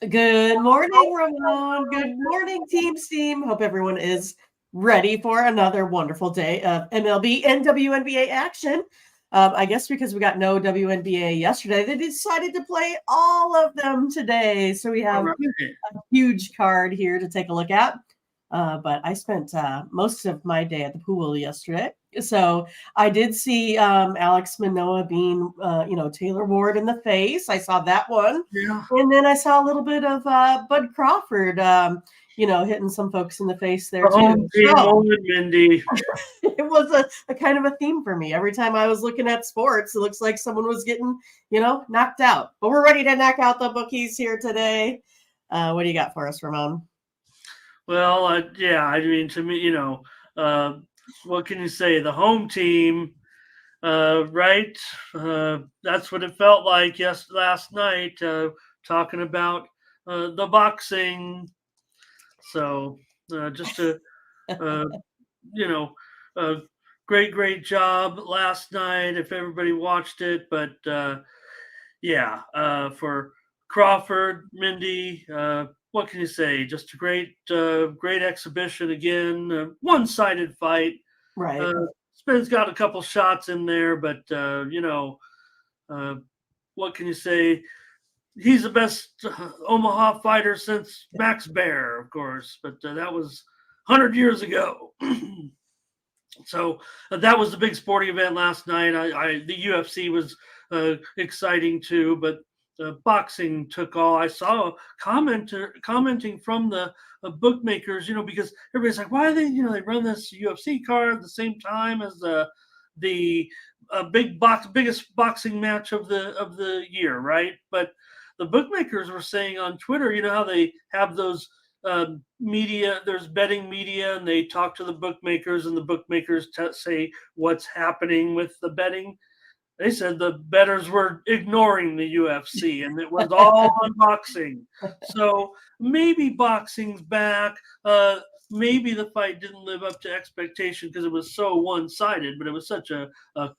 Good morning, Ramon. Good morning, Team Steam. Hope everyone is ready for another wonderful day of MLB and WNBA action. I guess because we got no WNBA yesterday, they decided to play all of them today. So we All have right. a huge card here to take a look at. But I spent most of my day at the pool yesterday. So I did see Alex Manoah being, Taylor Ward in the face. I saw that one. Yeah. And then I saw a little bit of Bud Crawford, hitting some folks in the face there The home too. team So only, Mindy. it was a kind of a theme for me. Every time I was looking at sports, it looks like someone was getting, knocked out. But we're ready to knock out the bookies here today. What do you got for us, Ramon? Well, I mean, to me, what can you say? The home team, right? That's what it felt like last night, talking about the boxing. So, just to, uh, you know, uh, great job last night if everybody watched it. But for Crawford, Mindy, what can you say? Just a great exhibition again. One-sided fight. Right. Uh, Spence got a couple shots in there, but uh, what can you say? He's the best Omaha fighter since Max Baer, of course, but that was 100 years ago. So that was the big sporting event last night. The UFC was exciting too, but boxing took all. I saw commenting from the bookmakers, because everybody's like, why are they run this UFC card at the same time as the biggest boxing match of the year, right? But the bookmakers were saying on Twitter, how they have those media, there's betting media, and they talk to the bookmakers, and the bookmakers say what's happening with the betting. They said the bettors were ignoring the UFC and it was all on boxing. So maybe boxing's back. Maybe the fight didn't live up to expectation because it was so one-sided, but it was such a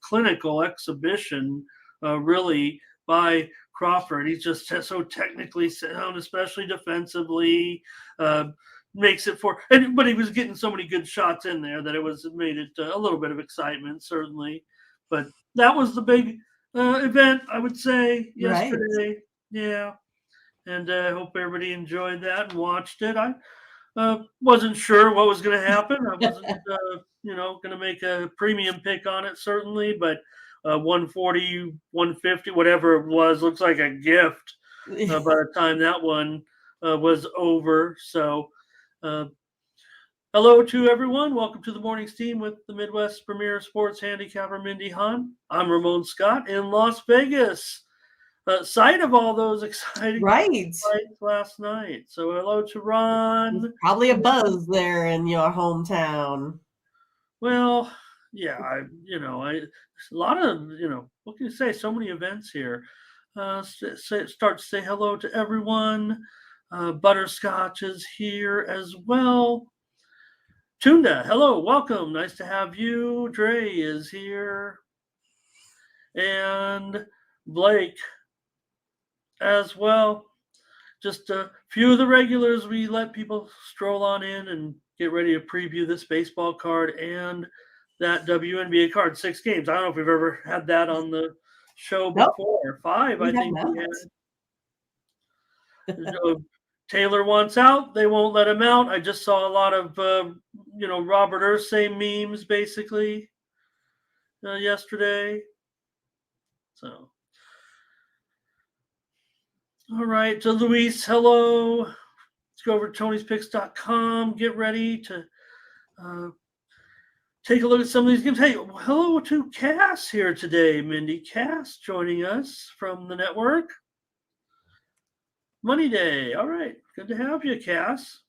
clinical exhibition, really, by Crawford. He's just so technically sound, especially defensively. Makes it but he was getting so many good shots in there that it made it a little bit of excitement, certainly. But that was the big event, I would say, Right. yesterday. Yeah, and I hope everybody enjoyed that and watched it. I wasn't sure what was going to happen. I wasn't, going to make a premium pick on it, certainly, but 140, 150, whatever it was, looks like a gift by the time that one was over. So, hello to everyone. Welcome to the Mornings Team with the Midwest Premier Sports Handicapper Mindy Hahn. I'm Ramon Scott in Las Vegas, site of all those exciting Right. fights last night. So hello to Ron. Probably a buzz there in your hometown. Well, yeah, a lot of, what can you say? So many events here. Start to say hello to everyone. Butterscotch is here as well. Tunda, hello, welcome. Nice to have you. Dre is here. And Blake as well. Just a few of the regulars. We let people stroll on in and get ready to preview this baseball card and that WNBA card. 6 games. I don't know if we've ever had that on the show before. Nope, 5, I think we had. had. Taylor wants out. They won't let him out. I just saw a lot of, Robert Ursay memes basically yesterday. So, all right. To Luis, hello. Let's go over to Tony'sPicks.com. Get ready to take a look at some of these games. Hey, hello to Cass here today. Mindy Cass joining us from the network. Money Day. All right. Good to have you, Cass.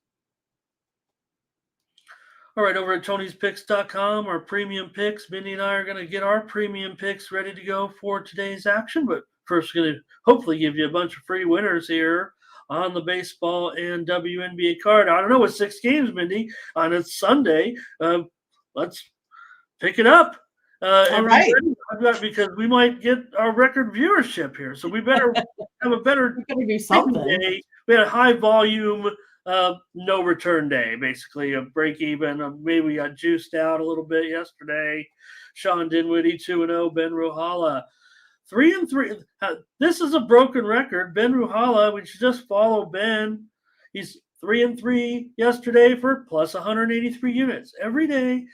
All right, over at Tony'sPicks.com, our premium picks. Mindy and I are going to get our premium picks ready to go for today's action. But first, we're going to hopefully give you a bunch of free winners here on the baseball and WNBA card. I don't know, with 6 games, Mindy, on a Sunday. Let's pick it up. All right. because we might get our record viewership here, so we better have a better We're gonna do something. day. We had a high volume, no return day, basically a break even. Maybe we got juiced out a little bit yesterday. Sean Dinwiddie 2-0. Ben Ruhala 3-3. This is a broken record. Ben Ruhala, we should just follow Ben. He's 3-3 yesterday for plus 183 units every day.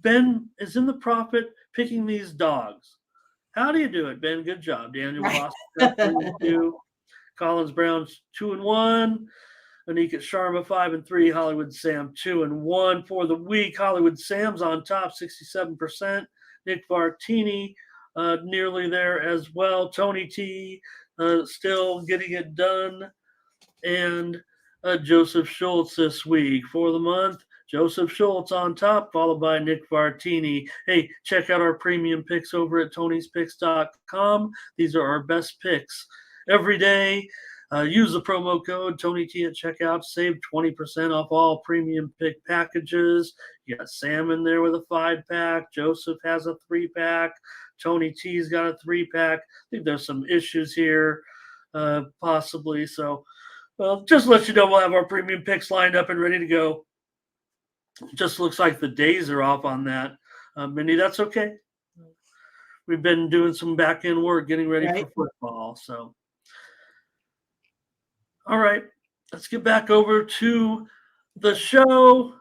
Ben is in the profit picking these dogs. How do you do it, Ben? Good job. Daniel Ross 3-2. Collins Brown's 2-1. Anika Sharma 5-3. Hollywood Sam 2-1 for the week. Hollywood Sam's on top, 67%. Nick Vartini nearly there as well. Tony T still getting it done, and Joseph Schultz this week for the month. Joseph Schultz on top, followed by Nick Vartini. Hey, check out our premium picks over at Tony'sPicks.com. These are our best picks every day. Use the promo code TonyT at checkout. Save 20% off all premium pick packages. You got Sam in there with a 5-pack. Joseph has a 3-pack. Tony T's got a 3-pack. I think there's some issues here, possibly. So, well, just to let you know, we'll have our premium picks lined up and ready to go. Just looks like the days are off on that. Minnie, that's okay. We've been doing some back-end work getting ready for football. So, all right, let's get back over to the show.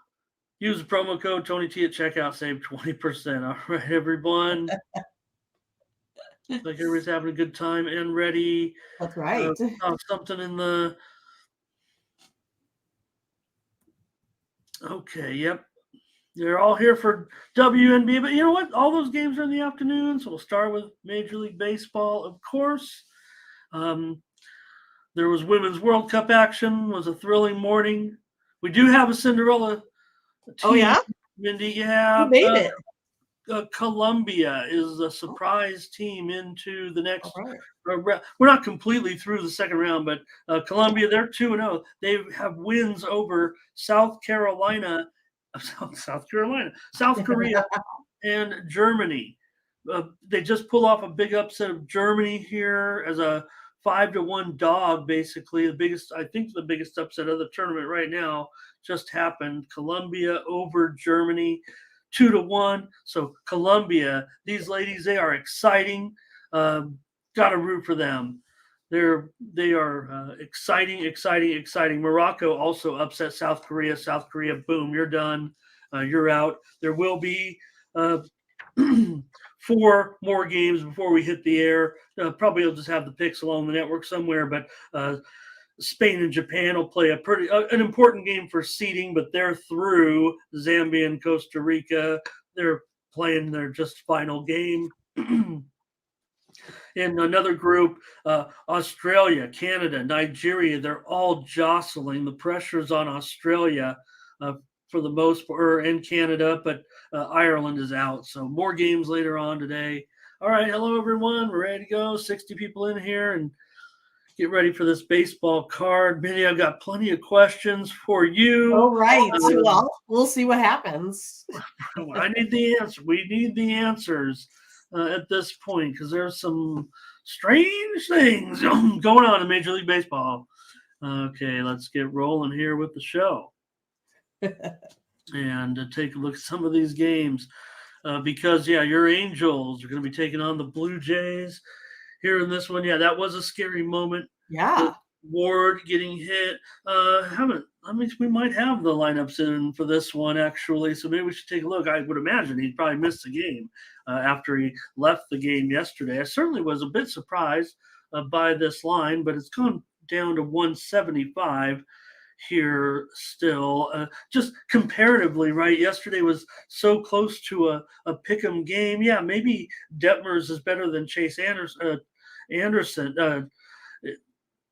Use the promo code TonyT at checkout. Save 20%. All right, everyone. Like everybody's having a good time and ready. That's right. Something in the... Okay, yep. They're all here for WNBA, but you know what? All those games are in the afternoon, so we'll start with Major League Baseball, of course. There was Women's World Cup action. It was a thrilling morning. We do have a Cinderella team. Oh, yeah? Mindy, yeah. Who made it? Colombia is a surprise team into the next All right. We're not completely through the second round, but Colombia, they're 2-0. They have wins over South Korea, and Germany. They just pulled off a big upset of Germany here as a 5-1 dog, basically. I think the biggest upset of the tournament right now just happened. Colombia over Germany, 2-1. So Colombia, these ladies, they are exciting. Got to root for them. They are exciting. Morocco also upset South Korea. South Korea, boom, you're done. You're out. There will be 4 more games before we hit the air. Probably you'll just have the picks along the network somewhere, but Spain and Japan will play an important game for seeding, but they're through. Zambia and Costa Rica, they're playing their just final game. In another group, Australia, Canada, Nigeria, they're all jostling. The pressure's on Australia for the most part, and Canada, but Ireland is out. So more games later on today. All right, hello, everyone. We're ready to go. 60 people in here, and get ready for this baseball card. Minnie, I've got plenty of questions for you. All right. Well, we'll see what happens. I need the answer. We need the answers at this point because there's some strange things going on in Major League Baseball. Okay, let's get rolling here with the show and take a look at some of these games because, your Angels are going to be taking on the Blue Jays here in this one. Yeah, that was a scary moment. Yeah. Ward getting hit. We might have the lineups in for this one, actually, so maybe we should take a look. I would imagine he'd probably missed the game after he left the game yesterday. I certainly was a bit surprised by this line, but it's gone down to 175 here still. Just comparatively, right? Yesterday was so close to a pick'em game. Yeah, maybe Detmers is better than Chase Anderson.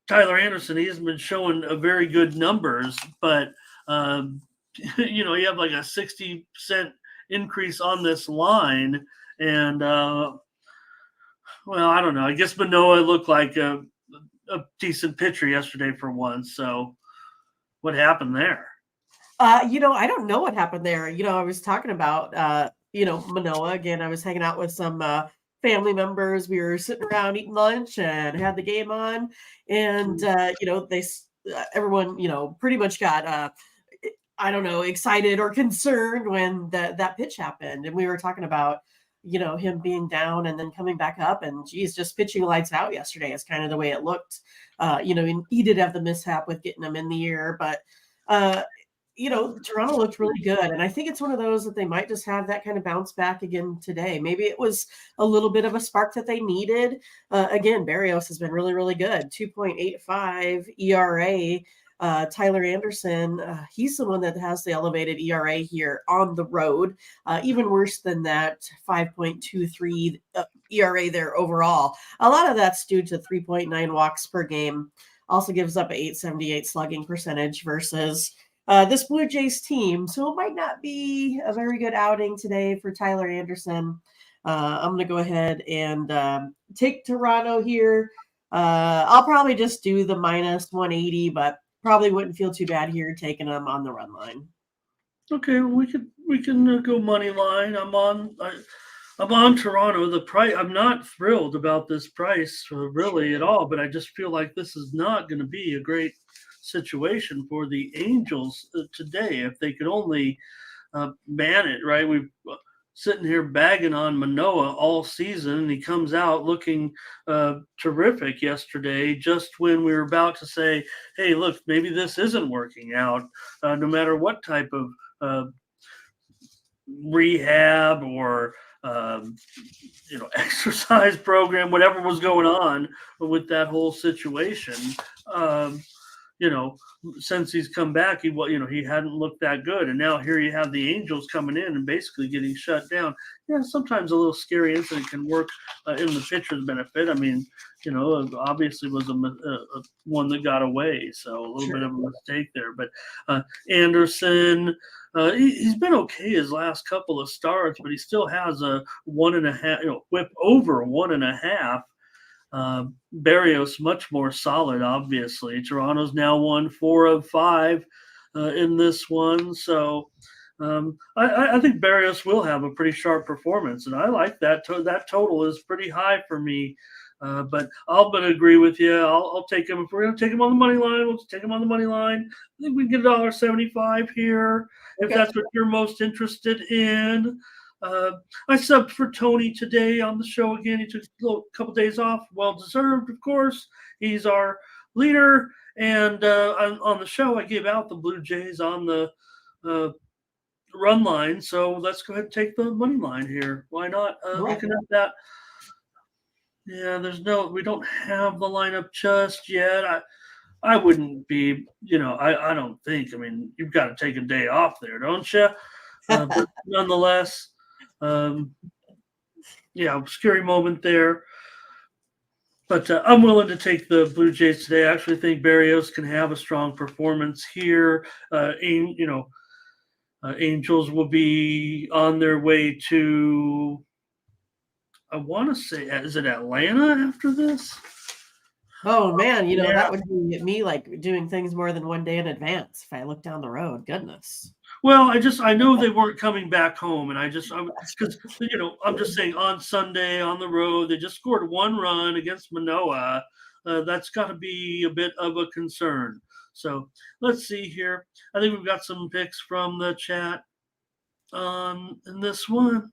Tyler Anderson, he hasn't been showing a very good numbers, but you have like a 60% increase on this line, and I don't know. I guess Manoah looked like a decent pitcher yesterday for once. So, what happened there? I don't know what happened there. I was talking about Manoah again. I was hanging out with some family members. We were sitting around eating lunch and had the game on, and everyone pretty much got I don't know, excited or concerned when that pitch happened, and we were talking about him being down and then coming back up, and geez, just pitching lights out yesterday is kind of the way it looked. And he did have the mishap with getting him in the air, but Toronto looked really good. And I think it's one of those that they might just have that kind of bounce back again today. Maybe it was a little bit of a spark that they needed. Again, Barrios has been really, really good. 2.85 ERA. Tyler Anderson, he's the one that has the elevated ERA here on the road, even worse than that 5.23 ERA there overall. A lot of that's due to 3.9 walks per game. Also gives up an 878 slugging percentage versus this Blue Jays team. So it might not be a very good outing today for Tyler Anderson. I'm going to go ahead and take Toronto here. I'll probably just do the minus 180, but probably wouldn't feel too bad here taking them on the run line. Okay, we can go money line. I'm on Toronto. The price. I'm not thrilled about this price really at all, but I just feel like this is not going to be a great situation for the Angels today. If they could only man it right, we've sitting here bagging on Manoah all season, and he comes out looking terrific yesterday, just when we were about to say, hey, look, maybe this isn't working out, no matter what type of rehab or exercise program, whatever was going on with that whole situation. Since he's come back, he hadn't looked that good, and now here you have the Angels coming in and basically getting shut down. Yeah, sometimes a little scary incident can work in the pitcher's benefit. I mean, obviously was a one that got away, so a little bit of a mistake there. But Anderson, he's been okay his last couple of starts, but he still has a 1.5, whip over 1.5. Barrios much more solid, obviously. Toronto's now won 4 of 5 in this one. So I think Barrios will have a pretty sharp performance, and I like that. That total is pretty high for me. But I'll agree with you. I'll take him. If we're going to take him on the money line, we'll take him on the money line. I think we can get $1.75 here, if that's what you're most interested in. I subbed for Tony today on the show again. He took a couple days off, well deserved, of course. He's our leader, and on the show, I gave out the Blue Jays on the run line. So let's go ahead and take the money line here. Why not? Looking at that, yeah. We don't have the lineup just yet. I wouldn't be, I don't think. I mean, you've got to take a day off there, don't you? But nonetheless. Scary moment there. But I'm willing to take the Blue Jays today. I actually think Barrios can have a strong performance here. Angels will be on their way to, I want to say, is it Atlanta after this? Oh, man, that would be me like doing things more than one day in advance if I look down the road. Goodness. Well, I know they weren't coming back home, and I'm just saying on Sunday on the road, they just scored 1 run against Manoah. That's got to be a bit of a concern. So let's see here. I think we've got some picks from the chat in this one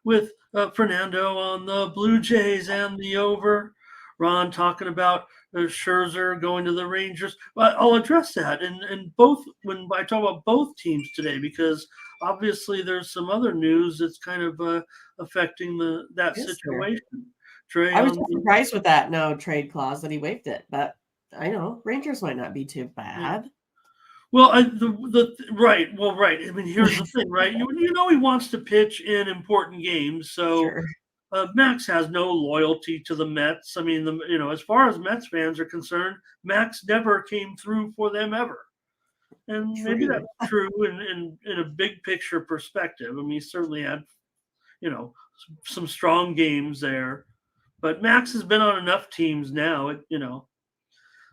with Fernando on the Blue Jays and the over. Ron talking about Scherzer going to the Rangers. I'll address that and both when I talk about both teams today, because obviously there's some other news that's kind of affecting that situation. Trey, I was surprised with that no trade clause that he waived it, but I know Rangers might not be too bad. Yeah. Well, right. Well, right. I mean, here's the thing, right? He wants to pitch in important games, so. Sure. Max has no loyalty to the Mets. I mean, as far as Mets fans are concerned, Max never came through for them ever. And maybe that's true in a big picture perspective. I mean, he certainly had, some strong games there. But Max has been on enough teams now,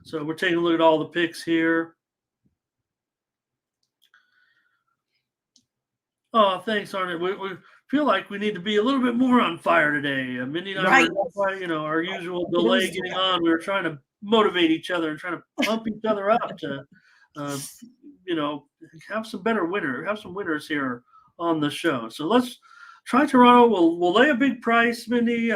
So we're taking a look at all the picks here. Oh, thanks, Arnett. We feel like we need to be a little bit more on fire today. Mindy and I Right. were, our usual It delay is. getting on. We were trying to motivate each other and trying to pump each other up to, uh, have some winners here on the show. So let's try Toronto. We'll lay a big price, Mindy.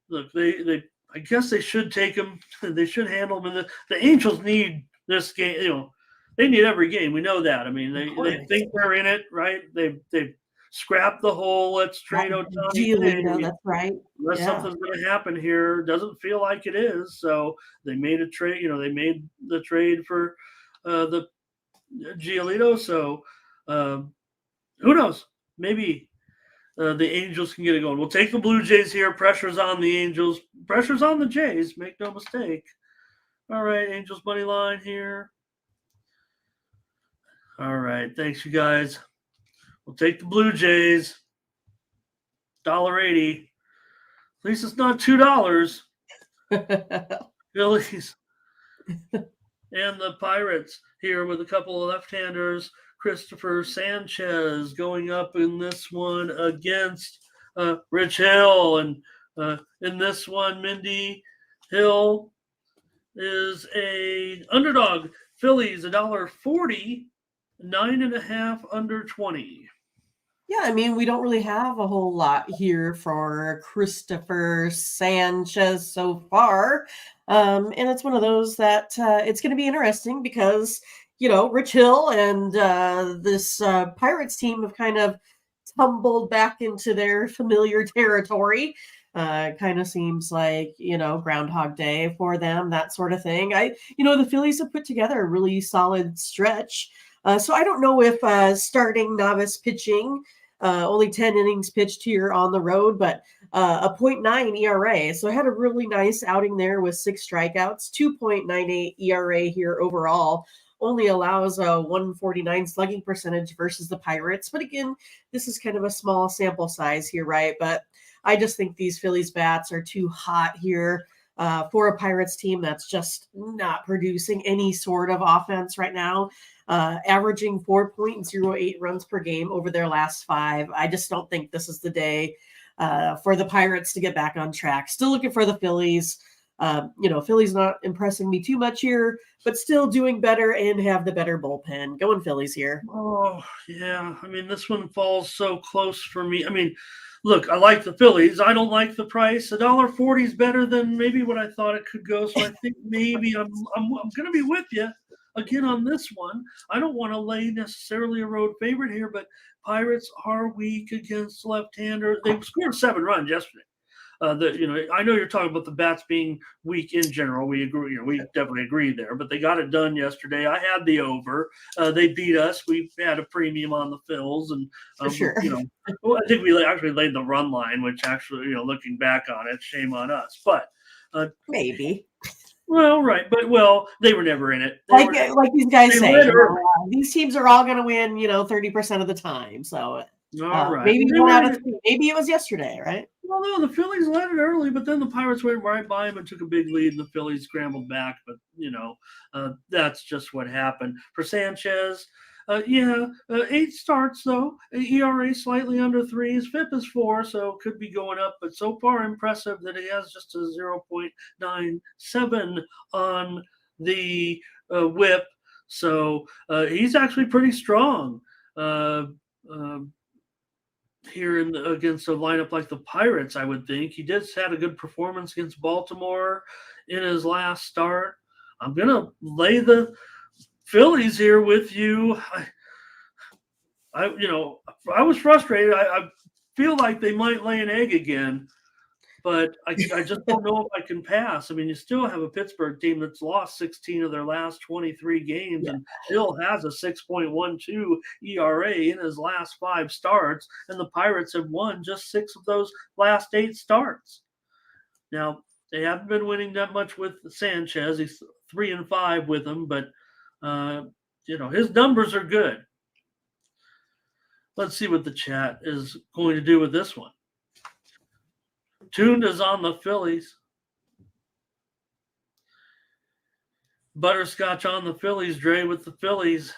Look, I guess they should take them. They should handle them. And the Angels need this game. They need every game. We know that. I mean, they think they're in it, right? They've scrapped the whole let's trade Ohtani Giolito, that's right. unless something's going to happen here. Doesn't feel like it is. So they made a trade. They made the trade for the Giolito. So who knows? Maybe the Angels can get it going. We'll take the Blue Jays here. Pressure's on the Angels. Pressure's on the Jays. Make no mistake. All right, Angels money line here. All right, thanks, you guys. We'll take the Blue Jays. $1.80. At least it's not $2. Phillies and the Pirates here with a couple of left-handers. Christopher Sanchez going up in this one against Rich Hill. And in this one, Mindy Hill is a underdog. Phillies, $1.40, 9.5 under 20. Yeah, I mean, we don't really have a whole lot here for Christopher Sanchez so far. And it's one of those that it's going to be interesting because, Rich Hill and this Pirates team have kind of tumbled back into their familiar territory. Kind of seems like, Groundhog Day for them, that sort of thing. The Phillies have put together a really solid stretch. So I don't know if starting novice pitching, only 10 innings pitched here on the road, but a 0.9 ERA. So I had a really nice outing there with 6 strikeouts, 2.98 ERA here overall. Only allows a 149 slugging percentage versus the Pirates. But again, this is kind of a small sample size here, right? But I just think these Phillies bats are too hot here for a Pirates team that's just not producing any sort of offense right now. Averaging 4.08 runs per game over their last 5. I just don't think this is the day for the Pirates to get back on track. Still looking for the Phillies. Phillies not impressing me too much here, but still doing better and have the better bullpen. Going Phillies here. Oh, yeah. I mean, this one falls so close for me. I mean, look, I like the Phillies. I don't like the price. $1.40 is better than maybe what I thought it could go. So I think maybe I'm going to be with you again on this one. I don't want to lay necessarily a road favorite here, but Pirates are weak against left-hander. They scored 7 runs yesterday. I know you're talking about the bats being weak in general. We agree. We definitely agree there. But they got it done yesterday. I had the over. They beat us. We had a premium on the Phils, and For sure. I think we actually laid the run line, which actually, looking back on it, shame on us. But maybe. Well, right, but they were never in it. Like these guys say, these teams are all going to win, 30% of the time. So all right, maybe 1 out of 3. Maybe it was yesterday, right? Well, no, the Phillies led it early, but then the Pirates went right by him and took a big lead, and the Phillies scrambled back. But that's just what happened for Sanchez. 8 starts though. ERA slightly under 3. His FIP is 4, so could be going up. But so far, impressive that he has just a 0.97 on the WHIP. So he's actually pretty strong here against a lineup like the Pirates. I would think he did had a good performance against Baltimore in his last start. I'm gonna lay the Phillies here with you. I was frustrated. I feel like they might lay an egg again, but I just don't know if I can pass. I mean, you still have a Pittsburgh team that's lost 16 of their last 23 games and still has a 6.12 ERA in his last 5 starts, and the Pirates have won just 6 of those last 8 starts. Now, they haven't been winning that much with Sanchez. He's 3-5 with them, but his numbers are good. Let's see what the chat is going to do with this one. Tuned is on the Phillies. Butterscotch on the Phillies. Dre with the Phillies.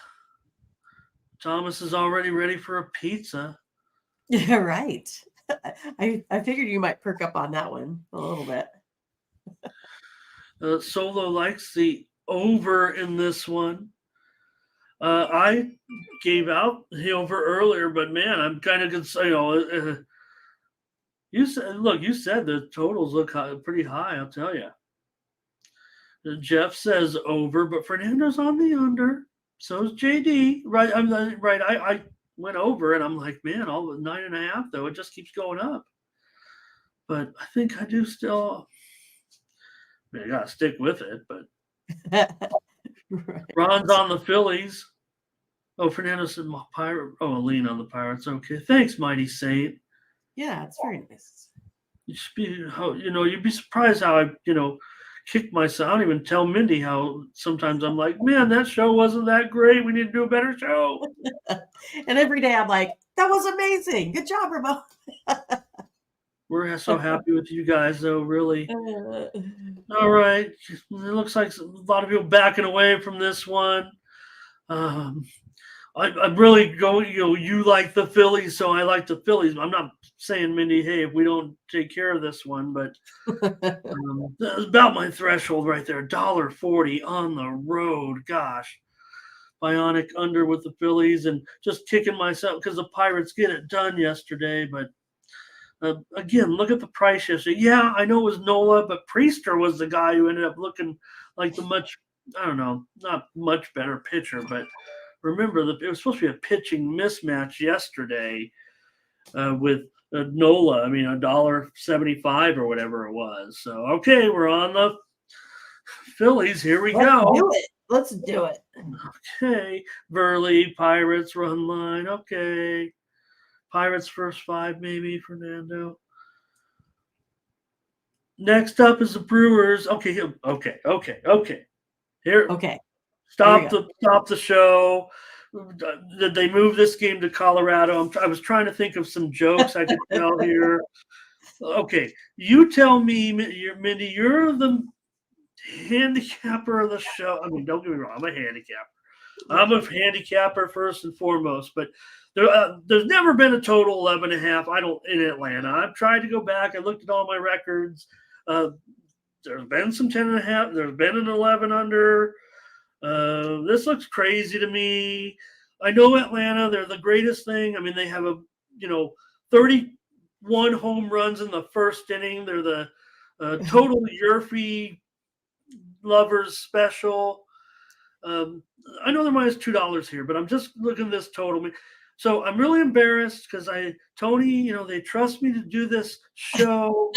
Thomas is already ready for a pizza. Yeah, right. I figured you might perk up on that one a little bit. Solo likes the over in this one. I gave out the over earlier, but man, I'm kind of concerned. You said the totals look pretty high. I'll tell you. Jeff says over, but Fernando's on the under. So is JD. Right, I'm right. I went over, and I'm like, man, all the 9.5 though. It just keeps going up. But I think I do still. I mean, I gotta stick with it. But Right. Ron's on the Phillies. Oh, Fernando said Pirate. Oh, a lean on the Pirates. Okay, thanks, Mighty Saint. Yeah, it's very nice. You'd be surprised how I kick myself. I don't even tell Mindy how sometimes I'm like, man, that show wasn't that great. We need to do a better show. And every day I'm like, that was amazing. Good job, Ramon. We're so happy with you guys, though, really. All right. It looks like a lot of people backing away from this one. I'm really going, you like the Phillies, so I like the Phillies. I'm not saying, Mindy, hey, if we don't take care of this one, but that's about my threshold right there. $1.40 on the road. Gosh. Bionic under with the Phillies and just kicking myself because the Pirates get it done yesterday. But again, look at the price yesterday. Yeah, I know it was Nola, but Priester was the guy who ended up looking like not much better pitcher, but remember, it was supposed to be a pitching mismatch yesterday with Nola. I mean, $1.75 or whatever it was. So, okay, we're on the Phillies. Here we go. Let's do it. Okay. Burley, Pirates, run line. Okay. Pirates first 5, maybe, Fernando. Next up is the Brewers. Okay. Here. Okay. Stop the show. Did they move this game to Colorado? I was trying to think of some jokes I could tell here. Okay, you tell me, Mindy, you're the handicapper of the show. I mean, don't get me wrong, I'm a handicapper. I'm a handicapper first and foremost, but there's never been a total 11.5. In Atlanta. I've tried to go back. I looked at all my records. There's been some 10.5. There's been an 11 under. This looks crazy to me. I know Atlanta, they're the greatest thing. I mean, they have 31 home runs in the first inning. They're the total Yurfie lovers special. I know they're minus $2 here, but I'm just looking at this total. So I'm really embarrassed because Tony, they trust me to do this show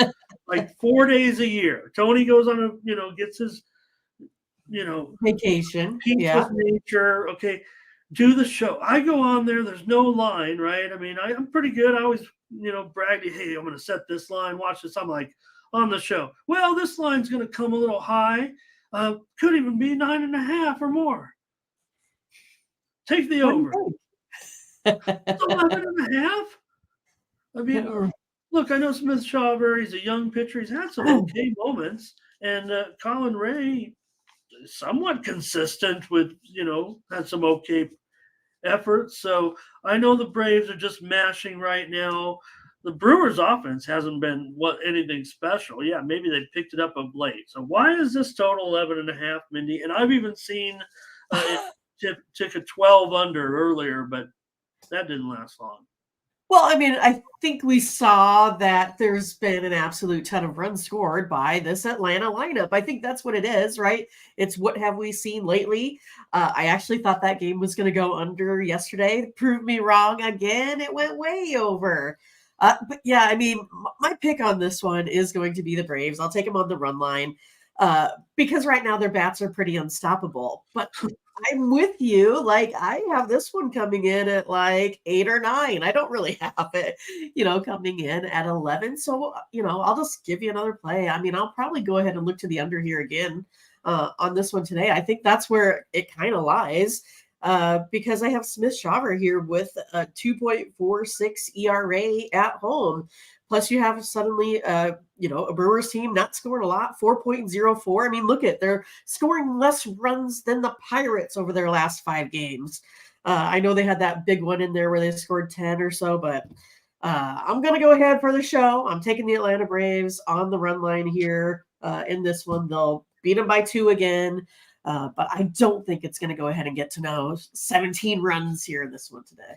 like 4 days a year. Tony goes on gets his vacation. Peace with nature. Okay, do the show. I go on there. There's no line, right? I mean, I'm pretty good. I always, brag. Hey, I'm going to set this line. Watch this. I'm like on the show. Well, this line's going to come a little high. Could even be 9.5 or more. Take the over. 11.5. I mean, look, I know Smith Shawver. He's a young pitcher. He's had some okay moments, and Colin Ray, somewhat consistent with, had some okay efforts. So I know the Braves are just mashing right now. The Brewers offense hasn't been anything special. Yeah, maybe they picked it up of late. So why is this total 11.5, Mindy? And I've even seen it took a 12 under earlier, but that didn't last long. Well, I mean, I think we saw that there's been an absolute ton of runs scored by this Atlanta lineup. I think that's what it is, right? It's what have we seen lately? I actually thought that game was going to go under yesterday. Proved me wrong again. It went way over. But yeah, I mean, my pick on this one is going to be the Braves. I'll take them on the run line because right now their bats are pretty unstoppable. But I'm with you. Like, I have this one coming in at like 8 or 9. I don't really have it, coming in at 11. So, I'll just give you another play. I mean, I'll probably go ahead and look to the under here again on this one today. I think that's where it kind of lies because I have Smith Shawver here with a 2.46 ERA at home. Plus, you have suddenly, a Brewers team not scoring a lot, 4.04. I mean, they're scoring less runs than the Pirates over their last 5 games. I know they had that big one in there where they scored 10 or so, but I'm going to go ahead for the show. I'm taking the Atlanta Braves on the run line here in this one. They'll beat them by 2 again, but I don't think it's going to go ahead and get to know 17 runs here in this one today.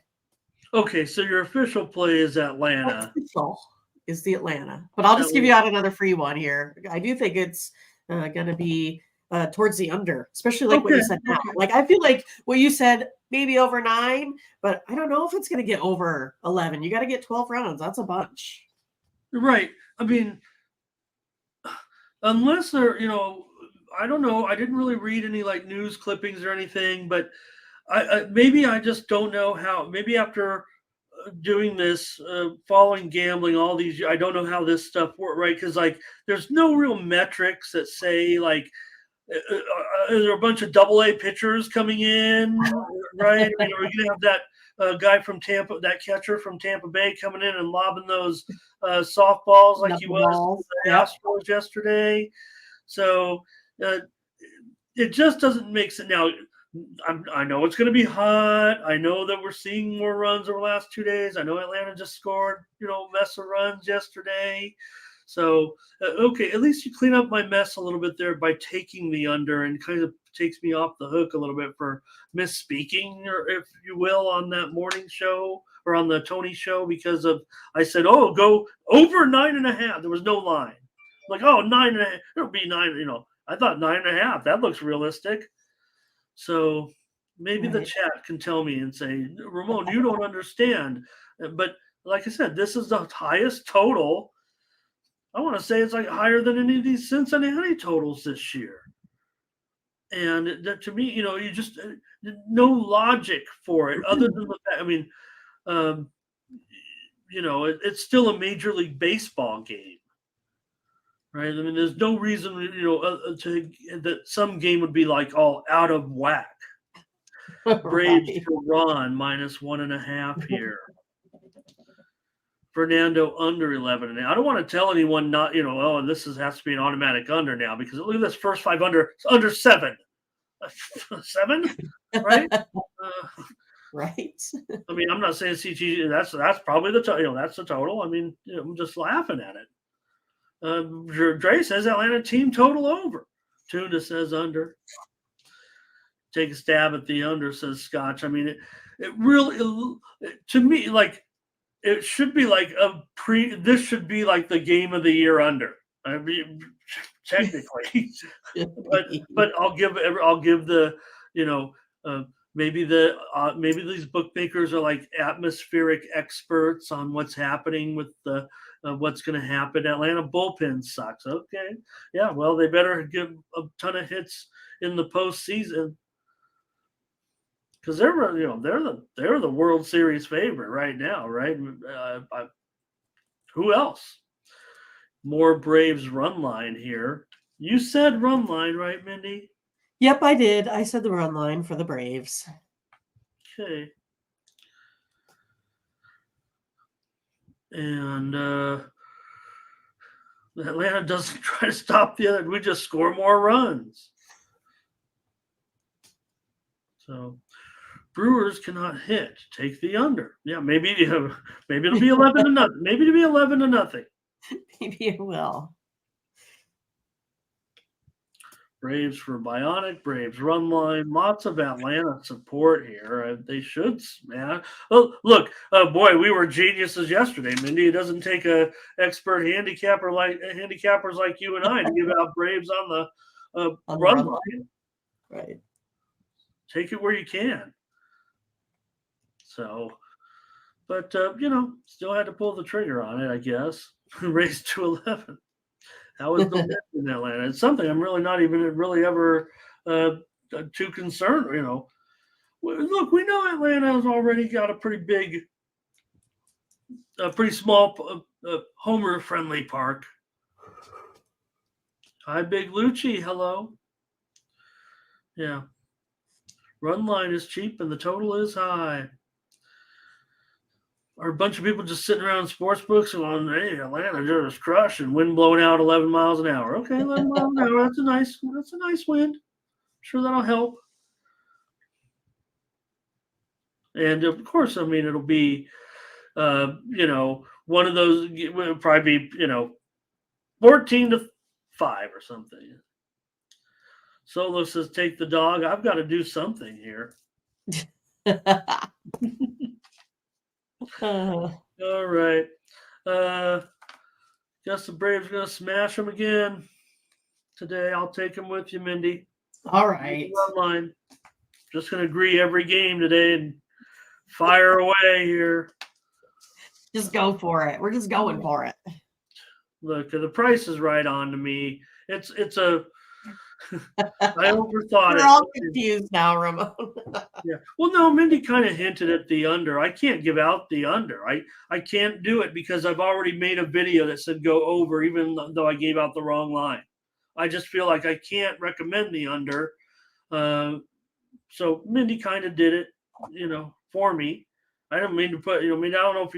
Okay, so your official play is Atlanta. Official is the Atlanta, but I'll just give you out another free one here. I do think it's going to be towards the under, especially like what you said now. Like I feel like what you said, maybe over 9, but I don't know if it's going to get over 11. You got to get 12 rounds. That's a bunch. Right. I mean, unless they're, I don't know. I didn't really read any like news clippings or anything, but maybe I just don't know how. Maybe after doing this, following gambling all these years, I don't know how this stuff works, right? Because like, there's no real metrics that say like, is there a bunch of AA pitchers coming in, right? I mean, are we gonna have that guy from Tampa, that catcher from Tampa Bay, coming in and lobbing those softballs like he was the Astros yesterday? So it just doesn't make sense. Now, I know it's going to be hot. I know that we're seeing more runs over the last 2 days. I know Atlanta just scored, mess of runs yesterday. So, okay, at least you clean up my mess a little bit there by taking the under, and kind of takes me off the hook a little bit for misspeaking, or if you will, on that morning show or on the Tony show, because I said, oh, go over 9.5. There was no line. Like, oh, 9.5. It'll be 9. I thought 9.5. That looks realistic. So maybe the chat can tell me and say, Ramon, you don't understand. But like I said, this is the highest total. I want to say it's like higher than any of these Cincinnati totals this year. And to me, you just no logic for it other than the fact. I mean, it's still a Major League Baseball game, right? I mean, there's no reason, that some game would be like all out of whack. Braves to run -1.5 here. Fernando under 11. And I don't want to tell anyone not, this has to be an automatic under now, because look at this first 5 under 7. 7, right? Right. I mean, I'm not saying CT. That's probably the that's the total. I mean, I'm just laughing at it. Dre says Atlanta team total over. Tuna says under. Take a stab at the under, says Scotch. I mean, it really, to me, like, it should be like this should be like the game of the year under. I mean, technically, but I'll give the, maybe these bookmakers are like atmospheric experts on what's happening with the what's going to happen. Atlanta bullpen sucks. Okay, yeah, well, they better give a ton of hits in the postseason, because they're the World Series favorite right now, right? Who else? More Braves run line here. You said run line, right, Mindy? Yep, I did. I said the run line for the Braves. Okay. And Atlanta doesn't try to stop the other. We just score more runs. So Brewers cannot hit. Take the under. Yeah, maybe it'll be 11 to nothing. Maybe it'll be 11 to nothing. Maybe it will. Braves for Bionic. Braves run line. Lots of Atlanta support here. They should, man. Oh, look, boy, we were geniuses yesterday, Mindy. It doesn't take a expert handicappers like you and I to give out Braves on the run line. Right. Take it where you can. So, but still had to pull the trigger on it, I guess. Raised to 11. That was the win in Atlanta. It's something I'm really not even really ever too concerned. Look, we know Atlanta has already got a pretty small homer-friendly park. Hi, Big Lucci. Hello. Yeah. Run line is cheap and the total is high. Are a bunch of people just sitting around sports books going, hey, Atlanta just crushed and wind blowing out 11 miles an hour. Okay, 11 miles an hour. That's a nice wind. I'm sure that'll help. And of course, I mean, it'll be, one of those, it will probably be, 14-5 or something. Solo says, take the dog. I've got to do something here. All right. Guess the Braves are going to smash them again today. I'll take them with you, Mindy. All right. Online. Just going to agree every game today and fire away here. Just go for it. We're just going for it. Look, the price is right on to me. It's a I overthought We're it. all confused now, Ramon. Yeah. Well, no, Mindy kind of hinted at the under. I can't give out the under. I can't do it because I've already made a video that said go over, even though I gave out the wrong line. I just feel like I can't recommend the under. So Mindy kind of did it, for me. I didn't mean to put, I don't know if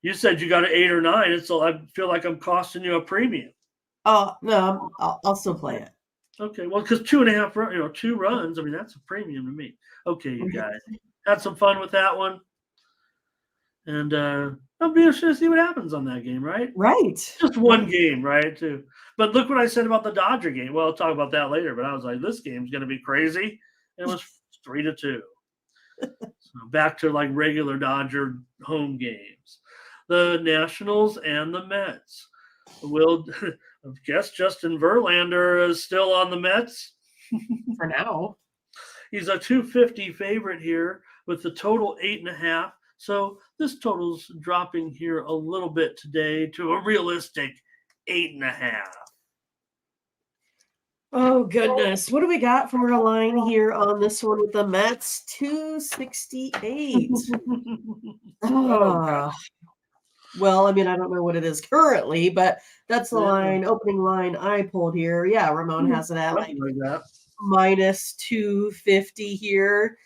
you said you got an 8 or 9, and so I feel like I'm costing you a premium. Oh no, I'll still play it. Okay, well, because 2.5, 2 runs, I mean, that's a premium to me. Okay, you guys had some fun with that one, and I'll be interested to see what happens on that game, right? Right. Just one game, right? Too. But look what I said about the Dodger game. Well, I'll talk about that later. But I was like, this game's going to be crazy. It was 3-2. So back to like regular Dodger home games. The Nationals and the Mets. Will I guess Justin Verlander is still on the Mets for now. He's a 250 favorite here with the total 8.5. So this total's dropping here a little bit today to a realistic 8.5. Oh goodness, what do we got for a line here on this one with the Mets? 268. Well, I mean, I don't know what it is currently, but that's the opening line I pulled here. Yeah, Ramon has it at like minus 250 here.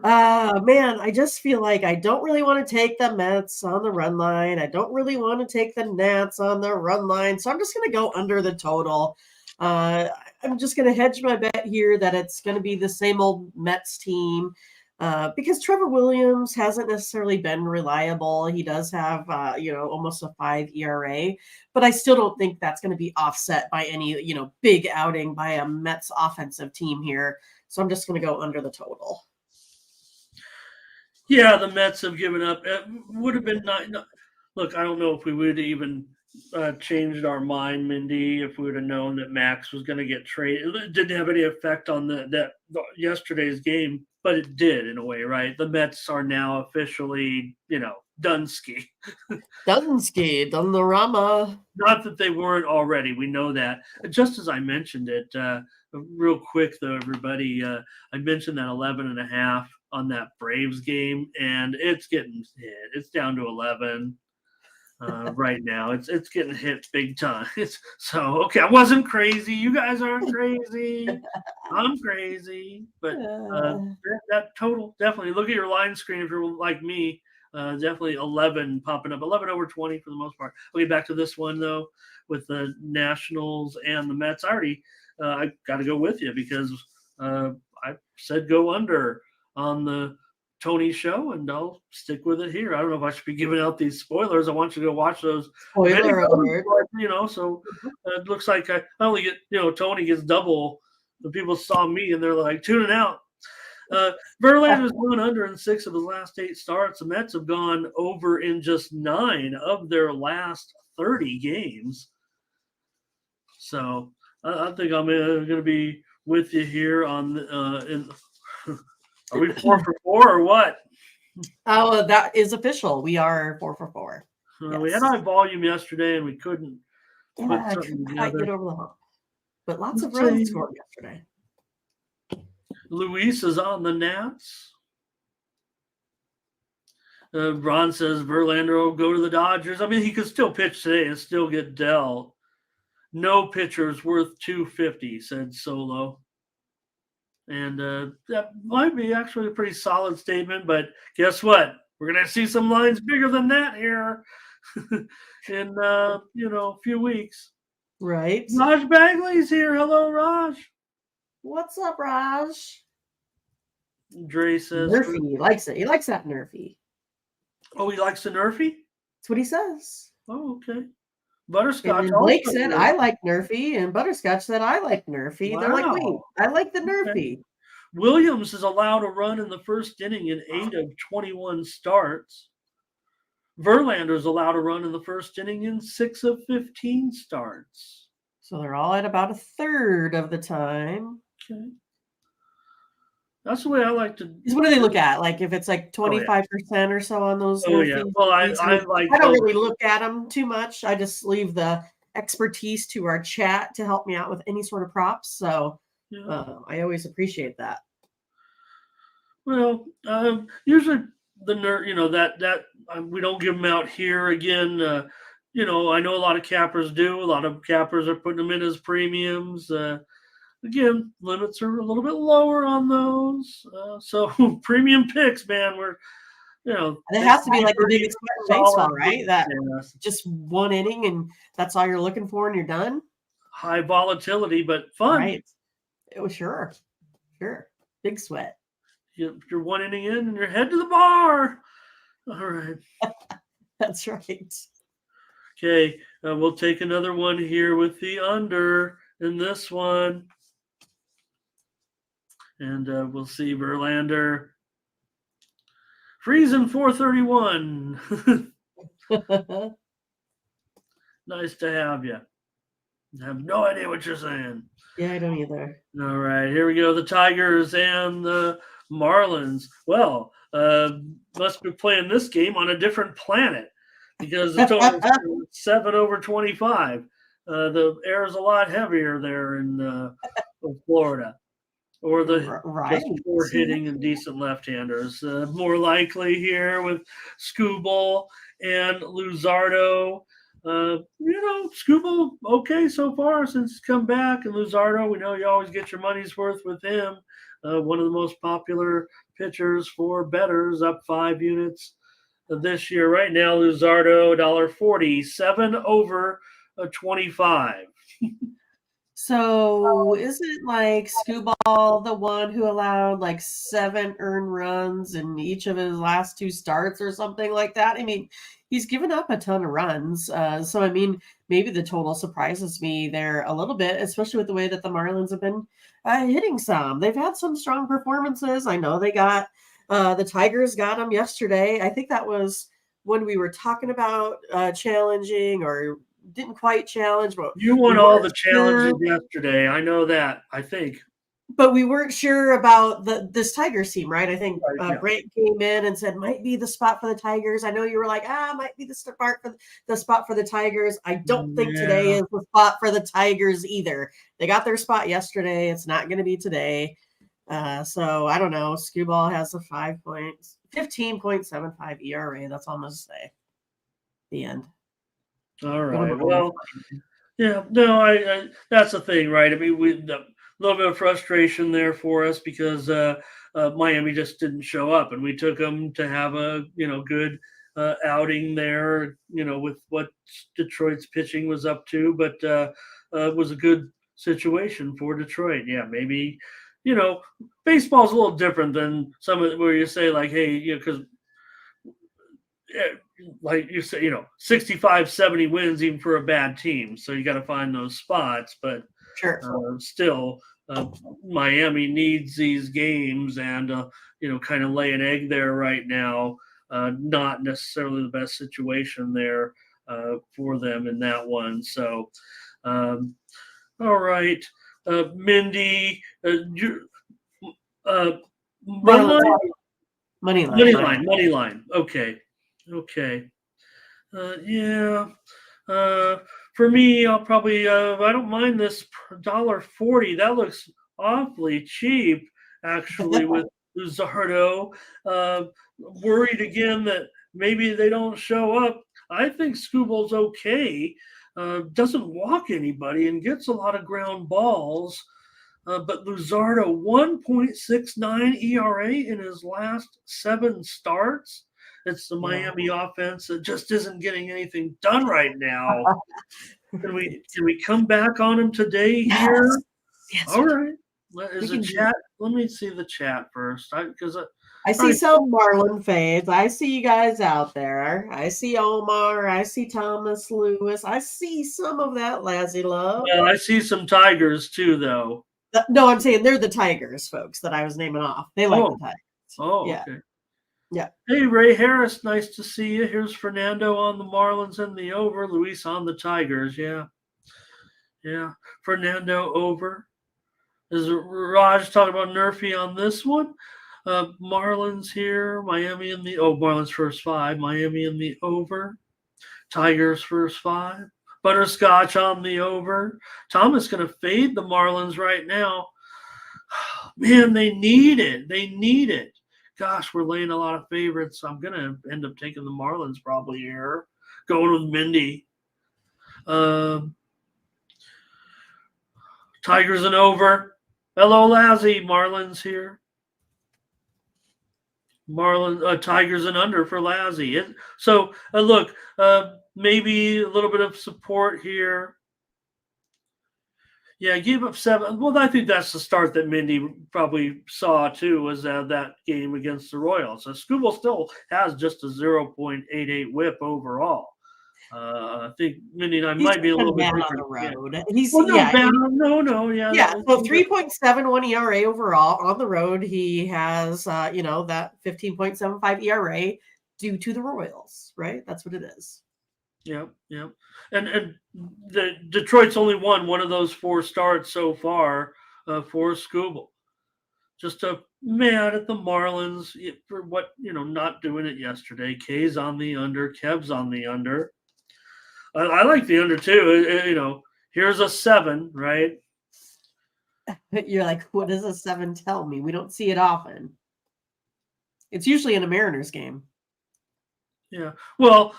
Man, I just feel like I don't really want to take the Mets on the run line. I don't really want to take the Nats on the run line. So I'm just going to go under the total. I'm just going to hedge my bet here that it's going to be the same old Mets team. Because Trevor Williams hasn't necessarily been reliable. He does have, almost a 5 ERA, but I still don't think that's going to be offset by any, big outing by a Mets offensive team here. So I'm just going to go under the total. Yeah, the Mets have given up. It would have been look, I don't know if we would have even changed our mind, Mindy, if we would have known that Max was going to get traded. It didn't have any effect on yesterday's game. But it did in a way, right? The Mets are now officially, Dunsky. Dunsky, Dunlarama. Not that they weren't already. We know that. Just as I mentioned it, real quick, though, everybody, I mentioned that 11.5 on that Braves game, and it's getting hit. It's down to 11 right now. It's getting hit big time. So, okay, I wasn't crazy. You guys aren't crazy. I'm crazy. But that total, definitely, look at your line screen if you're like me. Definitely 11 popping up, 11 over 20 for the most part. Okay, back to this one, though, with the Nationals and the Mets. I got to go with you because I said go under on the Tony show, and I'll stick with it here. I don't know if I should be giving out these spoilers. I want you to watch those. Spoiler alert. So it looks like I only get, Tony gets double. The people saw me and they're like tuning out. Verlander's gone under in 6 of his last 8 starts. The Mets have gone over in just 9 of their last 30 games. So I think I'm going to be with you here on are we 4 for 4 or what? Oh, that is official. We are 4 for 4. Yes. We had high volume yesterday, and we couldn't quite get over the hump. But lots of runs scored yesterday. Luis is on the Nats. Ron says Verlander will go to the Dodgers. I mean, he could still pitch today and still get dealt. No pitcher's worth 250, said Solo. And that might be actually a pretty solid statement, but guess what? We're going to see some lines bigger than that here in, a few weeks. Right. Raj Bagley's here. Hello, Raj. What's up, Raj? Dre says Nerfy. He likes it. He likes that Nerfy. Oh, he likes the Nerfy? That's what he says. Oh, okay. And Butterscotch. then Blake also said, good. I like Nerfy, and Butterscotch said, I like Nerfy. They're like, wait, Wow. I like the Okay. Nerfy. Williams is allowed to run in the first inning in 8 of 21 starts. Verlander is allowed to run in the first inning in 6 of 15 starts. So they're all at about a third of the time. Okay. That's the way I like to. What do they look at? Like if it's like 25% or so on those. Oh, yeah. Well, I like. I don't really look at them too much. I just leave the expertise to our chat to help me out with any sort of props. So I always appreciate that. Well, usually the that we don't give them out here again. I know a lot of cappers do. A lot of cappers are putting them in as premiums. Again, limits are a little bit lower on those. So premium picks, man, it has to be like the biggest baseball, right? That just one inning and that's all you're looking for and you're done. High volatility, but fun. Right. It was sure. Big sweat. You're one inning in and you're head to the bar. All right. That's right. Okay. We'll take another one here with the under in this one. And we'll see Verlander. Freezing 431. Nice to have you. I have no idea what you're saying. Yeah, I don't either. All right, here we go. The Tigers and the Marlins. Well, must be playing this game on a different planet because the total is 7 over 25. The air is a lot heavier there in Florida. Or the poor hitting and decent left-handers. More likely here with Skubal and Luzardo. Skubal okay so far since he's come back, and Luzardo, we know you always get your money's worth with him. One of the most popular pitchers for bettors, up 5 units this year. Right now, Luzardo $1.40, 7 over 25. So isn't like Skubal the one who allowed like 7 earned runs in each of his last 2 starts or something like that? I mean, he's given up a ton of runs. So, I mean, maybe the total surprises me there a little bit, especially with the way that the Marlins have been hitting some. They've had some strong performances. I know they got the Tigers got them yesterday. I think that was when we were talking about challenging or didn't quite challenge, but you won all the challenges yesterday. I know that, I think. But we weren't sure about this Tigers team, right? I think Brant came in and said might be the spot for the Tigers. I know you were like, might be the spot for the Tigers. I don't think today is the spot for the Tigers either. They got their spot yesterday. It's not going to be today. So I don't know. Skubal has a 15.75 ERA. That's all I'm going to say. The end. All right. Well, yeah, no, I that's the thing, right? I mean, a little bit of frustration there for us because Miami just didn't show up, and we took them to have a good outing there, with what Detroit's pitching was up to, but it was a good situation for Detroit. Yeah, maybe baseball's a little different than some of where you say like, hey, because. Like you say, 65, 70 wins even for a bad team. So you got to find those spots. But still, Miami needs these games and, kind of lay an egg there right now. Not necessarily the best situation there for them in that one. So, all right. Mindy, Money line. Okay. For me, I'll probably I don't mind this $1.40. That looks awfully cheap, actually, with Luzardo. Worried again that maybe they don't show up. I think Skubal's okay. Doesn't walk anybody and gets a lot of ground balls. But Luzardo, 1.69 ERA in his last 7 starts. It's the Miami offense that just isn't getting anything done right now. Can we come back on him today here? Yes. All right. Is the chat? Let me see the chat first, because I see some Marlin fades. I see you guys out there. I see Omar. I see Thomas Lewis. I see some of that Lazzy love. Well, I see some Tigers too, though. No, I'm saying they're the Tigers, folks, that I was naming off. They like the Tigers. Oh, yeah. Okay. Yeah. Hey, Ray Harris, nice to see you. Here's Fernando on the Marlins and the over. Luis on the Tigers. Yeah. Fernando over. Is Raj talking about Nerfy on this one? Marlins here. Miami in the Marlins first 5. Miami in the over. Tigers first 5. Butterscotch on the over. Thomas going to fade the Marlins right now. Man, they need it. Gosh, we're laying a lot of favorites. I'm going to end up taking the Marlins probably here. Going with Mindy. Tigers and over. Hello, Lazzy. Marlins here. Tigers and under for Lazzy. So, look, maybe a little bit of support here. Yeah, gave up 7. Well, I think that's the start that Mindy probably saw too, was that game against the Royals. So Scooble still has just a 0.88 whip overall. I think Mindy and I might be a little bit different on the road. Yeah. So 3.71 ERA overall on the road. He has that 15.75 ERA due to the Royals, right? That's what it is. Yeah. And the Detroit's only won one of those 4 starts so far for Scooble. Just mad at the Marlins for not doing it yesterday. K's on the under, Kev's on the under. I like the under too. Here's a 7, right? You're like, what does a 7 tell me? We don't see it often. It's usually in a Mariners game. Yeah. Well,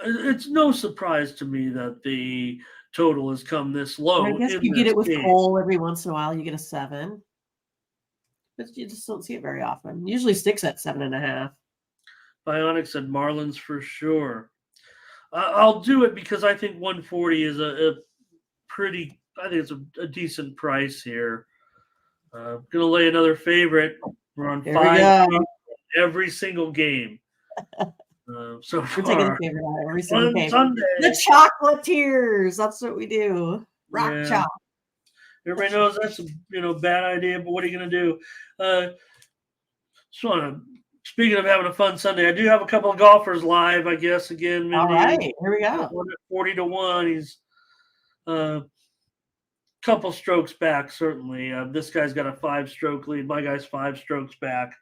it's no surprise to me that the total has come this low. I guess you get it with Cole every once in a while. You get a 7. But you just don't see it very often. Usually sticks at 7.5. Bionic said Marlins for sure. I'll do it because I think 140 is a pretty. I think it's a decent price here. Gonna lay another favorite. We're on 5 every single game. So we're taking a favorite out every single game. Sunday. The Chocolatiers. That's what we do. Rock chalk. Everybody knows that's a bad idea, but what are you gonna do? Just want to. Speaking of having a fun Sunday, I do have a couple of golfers live, I guess, again. Mindy, all right, here we go. 40-1. He's a couple strokes back, certainly. This guy's got a 5-stroke lead. My guy's 5 strokes back.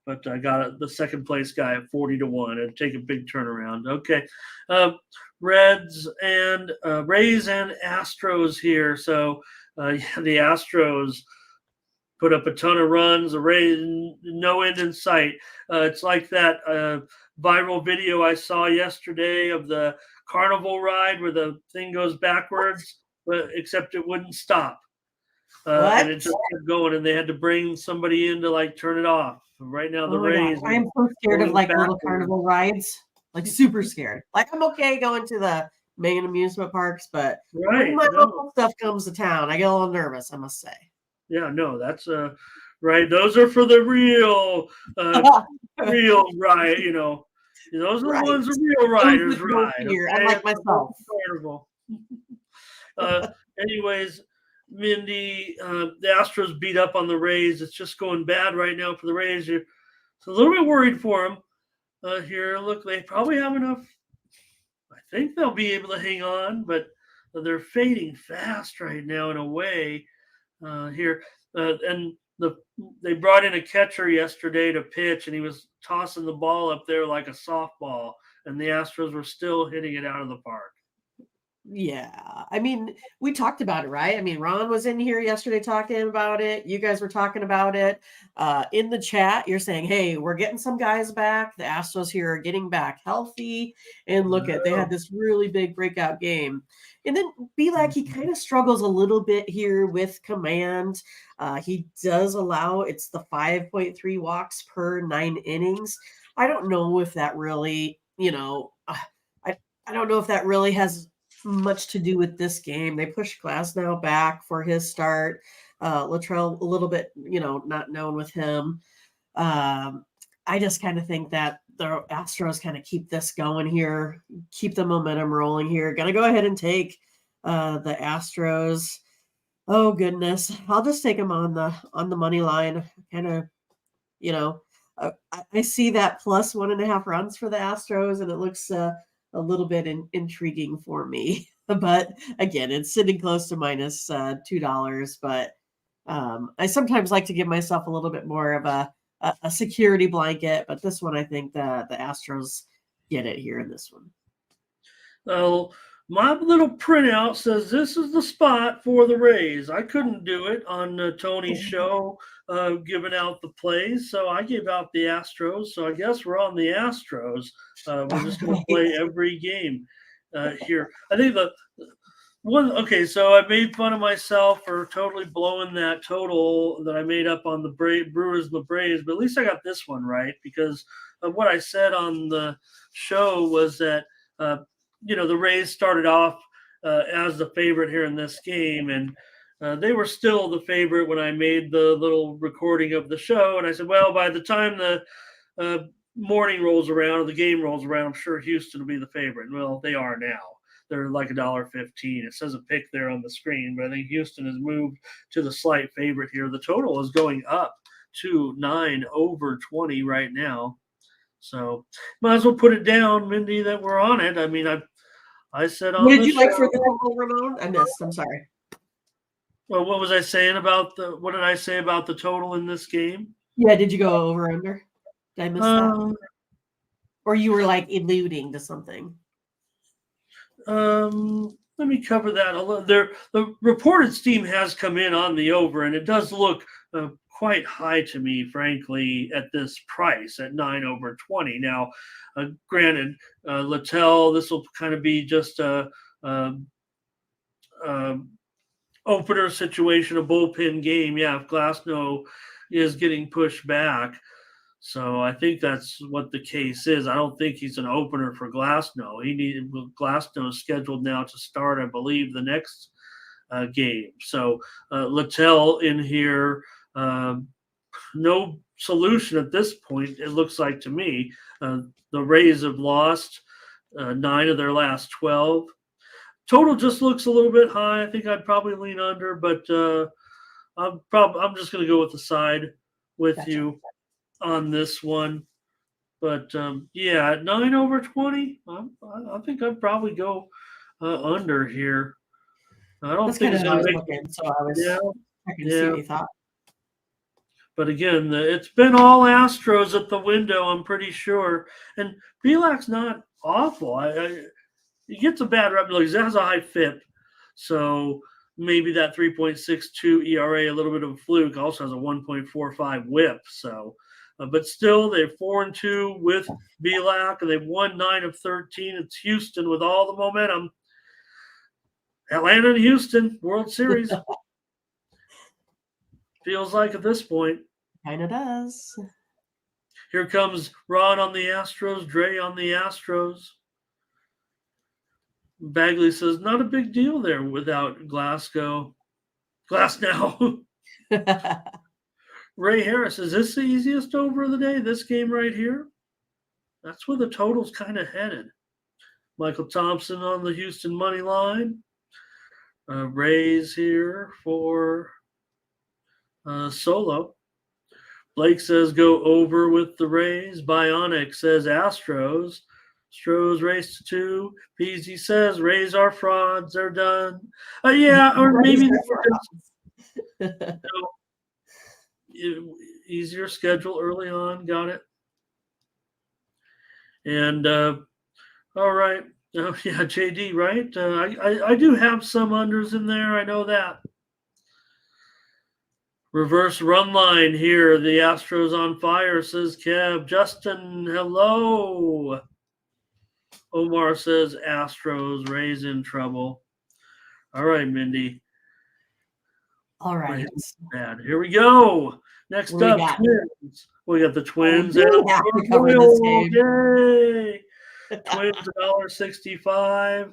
But I got the second place guy at 40-1. It'd take a big turnaround. Okay. Reds and Rays and Astros here. So, the Astros put up a ton of runs. The Rays, no end in sight. It's like that viral video I saw yesterday of the carnival ride where the thing goes backwards, except it wouldn't stop. And it just kept going, and they had to bring somebody in to turn it off. Right now, the Rays. I am so scared of little carnival rides, super scared. I'm okay going to the main amusement parks, but when my local stuff comes to town, I get a little nervous, I must say. Yeah, no, that's right. Those are for the real ride. Those are the ones the real riders ride. Okay? Unlike myself. Anyways, Mindy, the Astros beat up on the Rays. It's just going bad right now for the Rays. So a little bit worried for them here. Look, they probably have enough. I think they'll be able to hang on, but they're fading fast right now in a way here. And they brought in a catcher yesterday to pitch, and he was tossing the ball up there like a softball, and the Astros were still hitting it out of the park. Yeah. I mean, we talked about it, right? I mean, Ron was in here yesterday talking about it. You guys were talking about it. In the chat, you're saying, hey, we're getting some guys back. The Astros here are getting back healthy. And look they had this really big breakout game. And then Belak, he kind of struggles a little bit here with command. He does allow, it's the 5.3 walks per 9 innings. I don't know if that really, I don't know if that really has much to do with this game. They pushed Glasnow back for his start. Latrell a little bit, not known with him. I just kind of think that the Astros kind of keep this going here, keep the momentum rolling here. Gonna go ahead and take the Astros. Oh goodness, I'll just take them on the money line. Kind of, I see that plus 1.5 runs for the Astros, and it looks a little bit intriguing for me. But again, it's sitting close to minus $2. But I sometimes like to give myself a little bit more of a security blanket. But this one, I think the Astros get it here in this one. Well, my little printout says this is the spot for the Rays. I couldn't do it on Tony's show, giving out the plays, so I gave out the Astros. So I guess we're on the Astros. We're just going to play every game here. I think the one. Okay, so I made fun of myself for totally blowing that total that I made up on the Brewers and the Braves, but at least I got this one right, because of what I said on the show was that. The Rays started off as the favorite here in this game, and they were still the favorite when I made the little recording of the show. And I said, well, by the time the morning rolls around or the game rolls around, I'm sure Houston will be the favorite. Well, they are now. They're like $1.15. It says a pick there on the screen, but I think Houston has moved to the slight favorite here. The total is going up to 9/20 right now. So might as well put it down, Mindy, that we're on it. I mean, I said on What did the you show, like for the total, Ramon? I missed. I'm sorry. Well, what was I saying about what did I say about the total in this game? Yeah, did you go over under? Did I miss that? Or you were like alluding to something? Let me cover that a little. The reported steam has come in on the over, and it does look quite high to me, frankly, at this price at 9/20. Now, granted, Littell, this will kind of be just a opener situation, a bullpen game. Yeah, if Glasnow is getting pushed back. So I think that's what the case is. I don't think he's an opener for Glasnow. Glasnow is scheduled now to start, I believe, the next game. So Littell in here, no solution at this point, it looks like to me. The Rays have lost 9 of their last 12. Total just looks a little bit high. I think I'd probably lean under, but I'm just going to go with the side with you on this one. But yeah, at 9/20, I think I'd probably go under here. I don't That's think kind it's of going to make. looking, so I was checking to see what you thought. But again, it's been all Astros at the window, I'm pretty sure. And Belak's not awful. He gets a bad rep because he has a high FIP. So maybe that 3.62 ERA, a little bit of a fluke, also has a 1.45 whip. So, but still, they're 4-2 with Belak, and they've won 9 of 13. It's Houston with all the momentum. Atlanta and Houston, World Series. Feels like at this point. Kind of does. Here comes Ron on the Astros, Dre on the Astros. Bagley says, not a big deal there without Glasnow. Ray Harris, is this the easiest over of the day, this game right here? That's where the total's kind of headed. Michael Thompson on the Houston money line. Rays here for Solo. Blake says go over with the Rays. Bionic says Astros. Astros race to 2. PZ says Rays are frauds. They're done. Yeah, or maybe easier schedule early on. Got it. And all right. Oh, yeah, JD, right? I do have some unders in there. I know that. Reverse run line here. The Astros on fire, says Kev. Justin, hello. Omar says Astros, Rays in trouble. All right, Mindy. All right. Bad. Here we go. Next up, Twins. We got the Twins. We have to cover this game. Yay! Twins $1.65,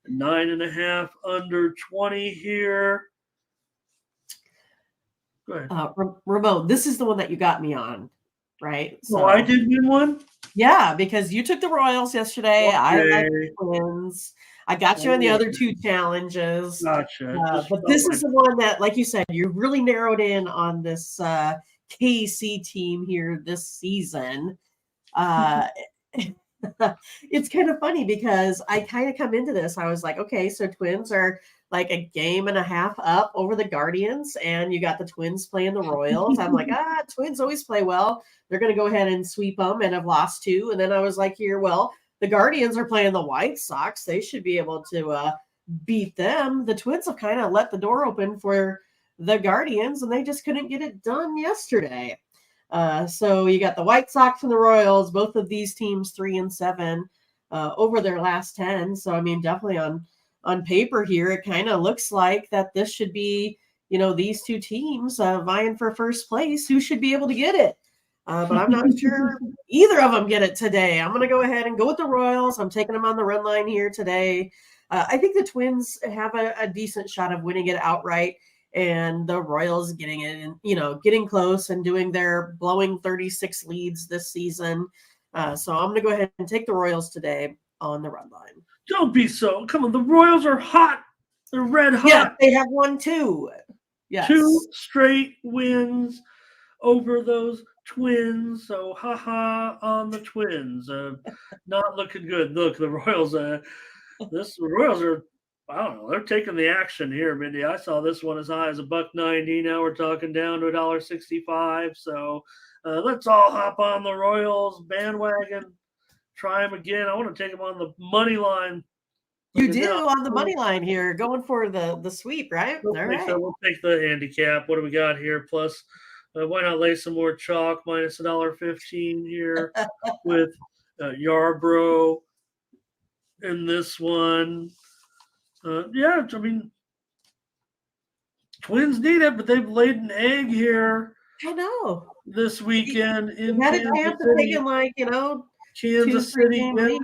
9.5 under 20 here. Go ahead. Ramon, this is the one that you got me on, right? So I did win one? Yeah, because you took the Royals yesterday. Okay. I like the Twins. I got you on the other two challenges. Gotcha. But this is the one that, like you said, you really narrowed in on this KC team here this season. It's kind of funny because I kind of come into this. I was like, okay, so Twins are like a game and a half up over the Guardians, and you got the Twins playing the Royals. I'm like, Twins always play well. They're going to go ahead and sweep them and have lost two. And then I was like, here, well, the Guardians are playing the White Sox. They should be able to beat them. The Twins have kind of let the door open for the Guardians, and they just couldn't get it done yesterday. So you got the White Sox and the Royals, both of these teams 3-7 over their last 10. So, I mean, definitely on paper here, it kind of looks like that this should be, these two teams vying for first place. Who should be able to get it? But I'm not sure either of them get it today. I'm going to go ahead and go with the Royals. I'm taking them on the run line here today. I think the Twins have a decent shot of winning it outright, and the Royals getting it and, getting close and doing their blowing 36 leads this season. So I'm going to go ahead and take the Royals today on the run line. Don't be so. Come on. The Royals are hot. They're red hot. Yeah, they have won too. Yes. 2 straight wins over those Twins. So, on the Twins. Not looking good. Look, the Royals, the Royals are, I don't know, they're taking the action here, Mindy. I saw this one as high as $1.90. Now we're talking down to $1.65. So let's all hop on the Royals bandwagon. Try them again. I want to take them on the money line. You do on the money line here, going for the sweep, right? All right. So we'll take the handicap. What do we got here? Plus, why not lay some more chalk? Minus $1.15 here with Yarbrough in this one. Yeah, I mean, Twins need it, but they've laid an egg here. I know. This weekend in Kansas City. Kansas City.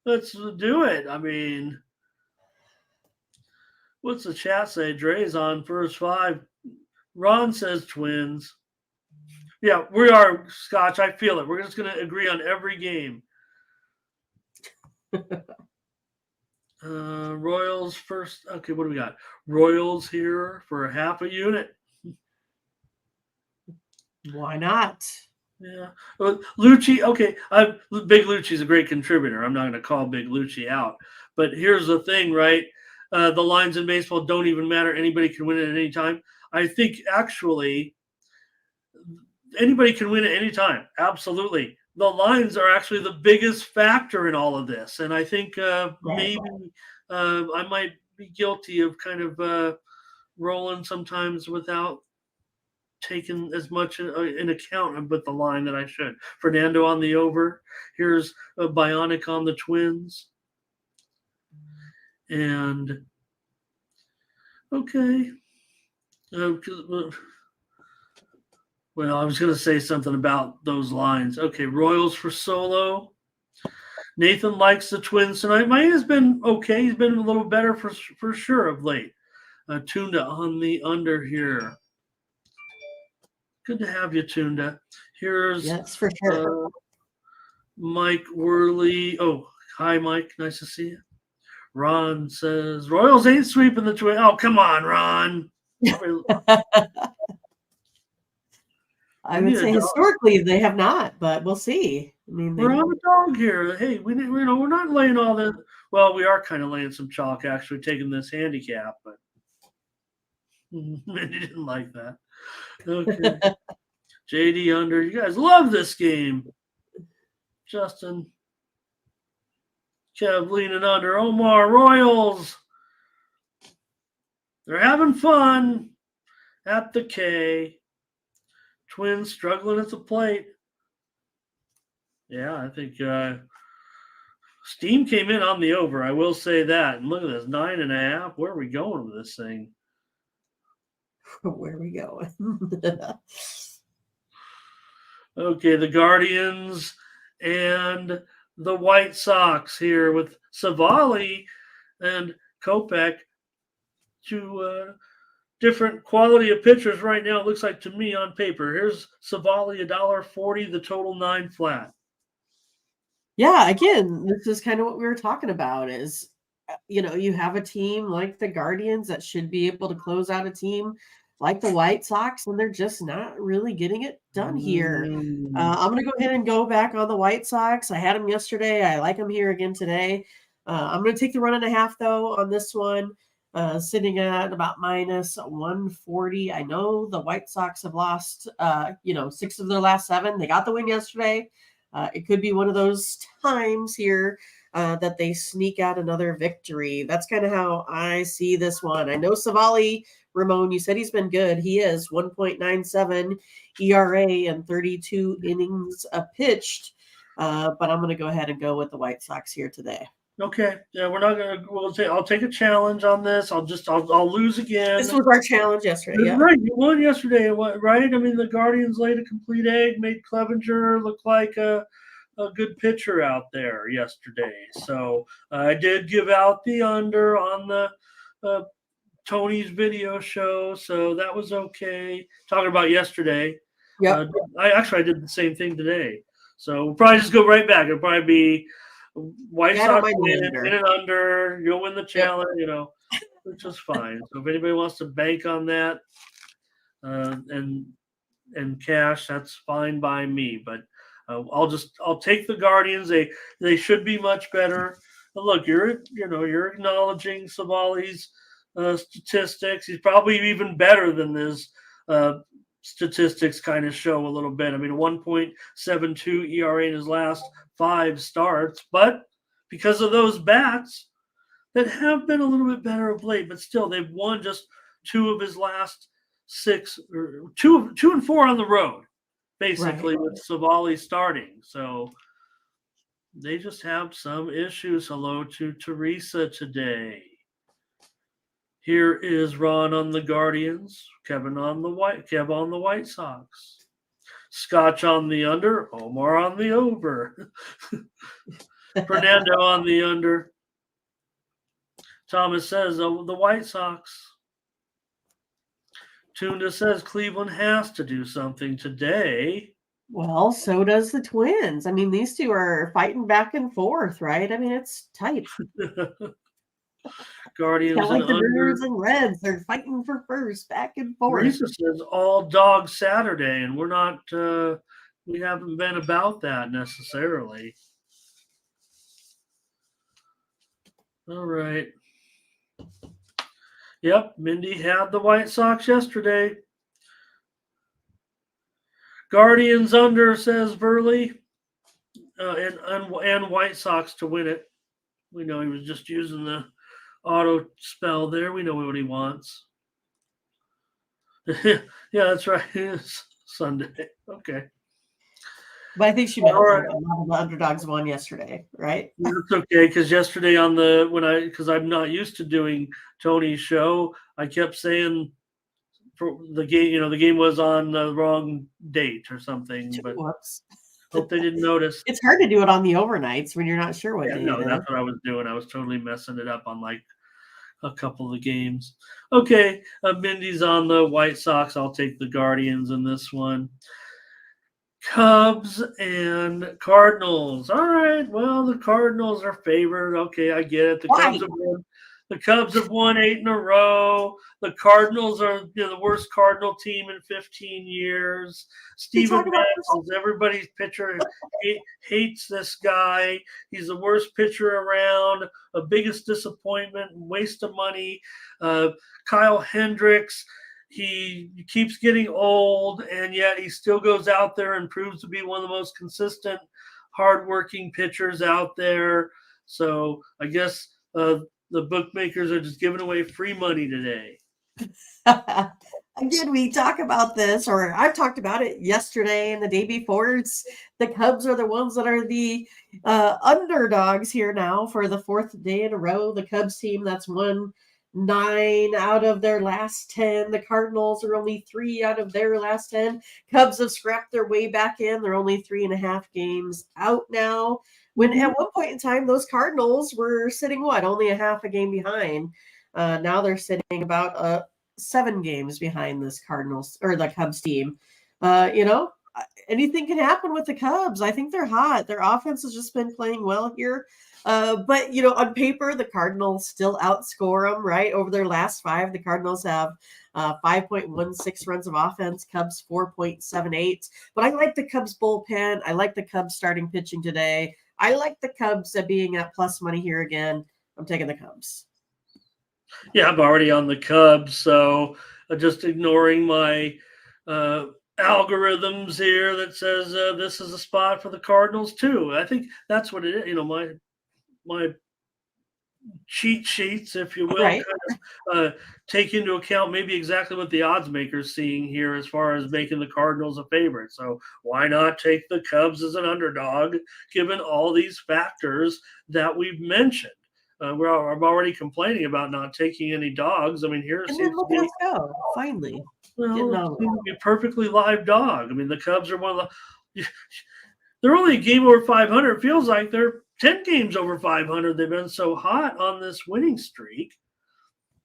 Let's do it. I mean, what's the chat say? Dre's on first 5. Ron says Twins. Yeah, we are, Scotch. I feel it. We're just going to agree on every game. Royals first. Okay, what do we got? Royals here for half a unit. Why not? Yeah. Lucci, okay. Big Lucci's a great contributor. I'm not going to call Big Lucci out. But here's the thing, right? The lines in baseball don't even matter. Anybody can win it at any time. I think actually anybody can win at any time. Absolutely. The lines are actually the biggest factor in all of this. And I think maybe I might be guilty of kind of rolling sometimes without taking as much in account with the line that I should. Fernando on the over. Here's a Bionic on the Twins. And okay. Well, I was going to say something about those lines. Okay, Royals for Solo. Nathan likes the Twins tonight. Mine has been okay. He's been a little better for sure of late. Tunda on the under here. Good to have you, Tunda. Here's yes, for sure. Mike Worley. Oh, hi, Mike. Nice to see you. Ron says Royals ain't sweeping the Twins. Oh, come on, Ron. I would say historically they have not, but we'll see. I mean, we're on the dog here. Hey, we're not laying all this. Well, we are kind of laying some chalk, actually, taking this handicap, but you didn't like that. Okay. JD under. You guys love this game. Justin. Kev leaning under. Omar Royals. They're having fun at the K. Twins struggling at the plate. Yeah, I think Steam came in on the over. I will say that. And look at this, 9.5. Where are we going with this thing? Where are we going? Okay, the Guardians and the White Sox here with Savali and Kopech to different quality of pitchers right now. It looks like to me on paper. Here's Savali $1.40, the total 9 flat. Yeah, again, this is kind of what we were talking about is, you have a team like the Guardians that should be able to close out a team like the White Sox, and they're just not really getting it done here. I'm going to go ahead and go back on the White Sox. I had them yesterday. I like them here again today. I'm going to take the 1.5, though, on this one, sitting at about minus 140. I know the White Sox have lost, 6 of their last 7. They got the win yesterday. It could be one of those times here that they sneak out another victory. That's kind of how I see this one. I know Savali, Ramon, you said he's been good. He is 1.97 ERA and 32 innings pitched. But I'm going to go ahead and go with the White Sox here today. Okay. Yeah, we're not gonna. I'll take a challenge on this. I'll lose again. This was our challenge yesterday. Yeah. Right, you won yesterday, right? I mean, the Guardians laid a complete egg, made Clevenger look like a good pitcher out there yesterday. So I did give out the under on the Tony's video show, so that was okay. Talking about yesterday. Yep. I did the same thing today. So we'll probably just go right back. It'll probably be White Sox win and under. You'll win the challenge, which is fine. So if anybody wants to bank on that and cash, that's fine by me. But I'll take the Guardians. They should be much better. But look, you're acknowledging Savali's statistics. He's probably even better than this. Statistics kind of show a little bit. I mean, 1.72 ERA in his last 5 starts, but because of those bats that have been a little bit better of late, but still they've won just 2 of his last 6, or 2 and 4 on the road, basically, right, with Savali starting. So they just have some issues. Hello to Teresa today. Here is Ron on the Guardians, Kev on the White Sox, Scotch on the under, Omar on the over, Fernando on the under. Thomas says the White Sox. Tunda says Cleveland has to do something today. Well, so does the Twins. I mean, these two are fighting back and forth, right? I mean, it's tight. Guardians kind of like the Brewers and Reds. They're fighting for first, back and forth. Teresa says all dog Saturday, and we're not. We haven't been about that necessarily. All right. Yep, Mindy had the White Sox yesterday. Guardians under, says Burley, and White Sox to win it. We know he was just using the auto spell there. We know what he wants. Yeah, that's right. It's Sunday. Okay. But I think she meant the underdogs won yesterday, right? That's okay, because yesterday because I'm not used to doing Tony's show, I kept saying for the game, the game was on the wrong date or something. But whoops. Hope they didn't notice. It's hard to do it on the overnights when you're not sure what day. No, that's what I was doing. I was totally messing it up on like a couple of the games. Okay, Mindy's on the White Sox. I'll take the Guardians in this one. Cubs and Cardinals. All right. Well, the Cardinals are favored. Okay, I get it. The Cubs have won 8 in a row. The Cardinals are the worst Cardinal team in 15 years. Steven Matz, everybody's pitcher, hates this guy. He's the worst pitcher around. A biggest disappointment, waste of money. Kyle Hendricks. He keeps getting old, and yet he still goes out there and proves to be one of the most consistent, hardworking pitchers out there. So I guess the bookmakers are just giving away free money today. Again, we talk about this, or I've talked about it yesterday and the day before. The Cubs are the ones that are the underdogs here now for the 4th day in a row. The Cubs team that's won 9 out of their last 10. The Cardinals are only 3 out of their last 10. Cubs have scrapped their way back in. They're only 3.5 games out now. When at one point in time, those Cardinals were sitting only a half a game behind. Now they're sitting about 7 games behind this Cardinals or the Cubs team. Anything can happen with the Cubs. I think they're hot. Their offense has just been playing well here. But on paper, the Cardinals still outscore them, right? Over their last 5, the Cardinals have 5.16 runs of offense, Cubs 4.78. But I like the Cubs bullpen. I like the Cubs starting pitching today. I like the Cubs being at plus money here again. I'm taking the Cubs. Yeah, I'm already on the Cubs, so just ignoring my algorithms here that says this is a spot for the Cardinals too. I think that's what it is. My cheat sheets, if you will, Right. kind of take into account maybe exactly what the odds maker's seeing here as far as making the Cardinals a favorite. So why not take the Cubs as an underdog, given all these factors that we've mentioned? I'm already complaining about not taking any dogs. I mean, here And seems then look to at be, us go. Finally. well, it seems to be a perfectly live dog. I mean, the Cubs are one of the – they're only a game over 500. It feels like they're 10 games over 500. They've been so hot on this winning streak.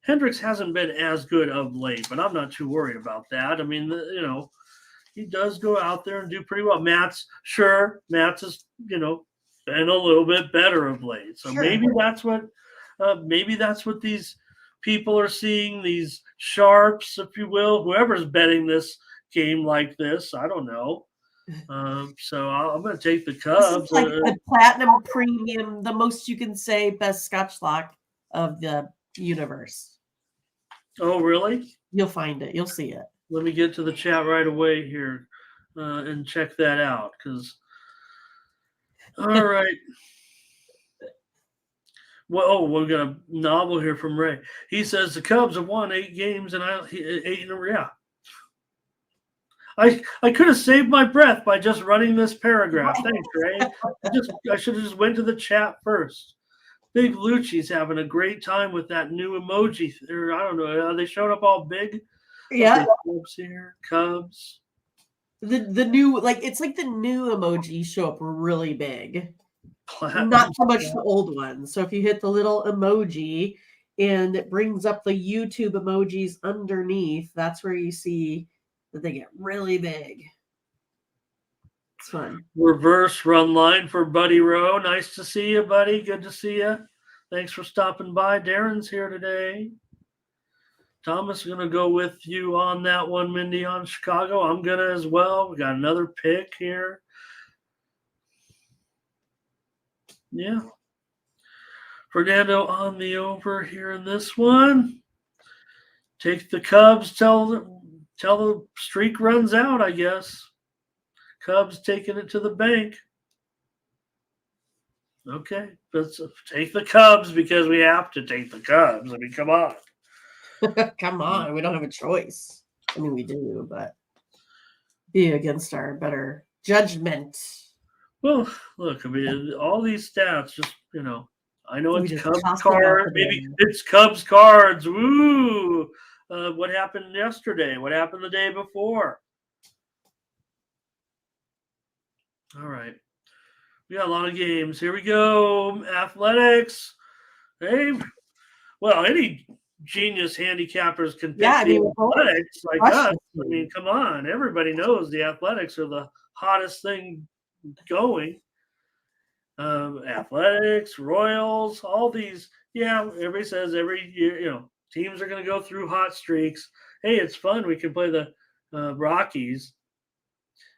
Hendricks hasn't been as good of late, but I'm not too worried about that. I mean, he does go out there and do pretty well. Matz is, been a little bit better of late. So Sure. maybe that's what these people are seeing, these sharps, if you will, whoever's betting this game like this. I don't know. So I'm going to take the Cubs. This is like the platinum premium, the most you can say best Scotch lock of the universe. Oh, really? You'll find it. You'll see it. Let me get to the chat right away here and check that out. All right. Well, we got a novel here from Ray. He says the Cubs have won 8 games and 8 in a row. Yeah. I could have saved my breath by just running this paragraph. Thanks, Ray. I should have just went to the chat first. Big Lucci's having a great time with that new emoji. Or I don't know. They showed up all big. Yeah. Cubs here. Cubs. The new, it's like the new emoji show up really big. Platinum. Not so much the old ones. So if you hit the little emoji and it brings up the YouTube emojis underneath, that's where you see that they get really big. It's fun. Reverse run line for Buddy Rowe. Nice to see you, buddy. Good to see you. Thanks for stopping by. Darren's here today. Thomas is going to go with you on that one, Mindy, on Chicago. I'm going to as well. We got another pick here. Yeah. Fernando on the over here in this one. Take the Cubs till the streak runs out, I guess. Cubs taking it to the bank. Okay, let's take the Cubs because we have to take the Cubs. I mean, come on. Come on. We don't have a choice. I mean, we do, but be against our better judgment. Well, look, I mean, all these stats just, I know We it's just Cubs tossed them out cards. there. Maybe it's Cubs cards. Woo! What happened yesterday? What happened the day before? All right. We got a lot of games. Here we go. Athletics. Hey, well, any genius handicappers can pick the Athletics like us. I mean, come on. Everybody knows the Athletics are the hottest thing going. Athletics, Royals, all these. Yeah, everybody says every year, teams are going to go through hot streaks. Hey, it's fun. We can play the Rockies.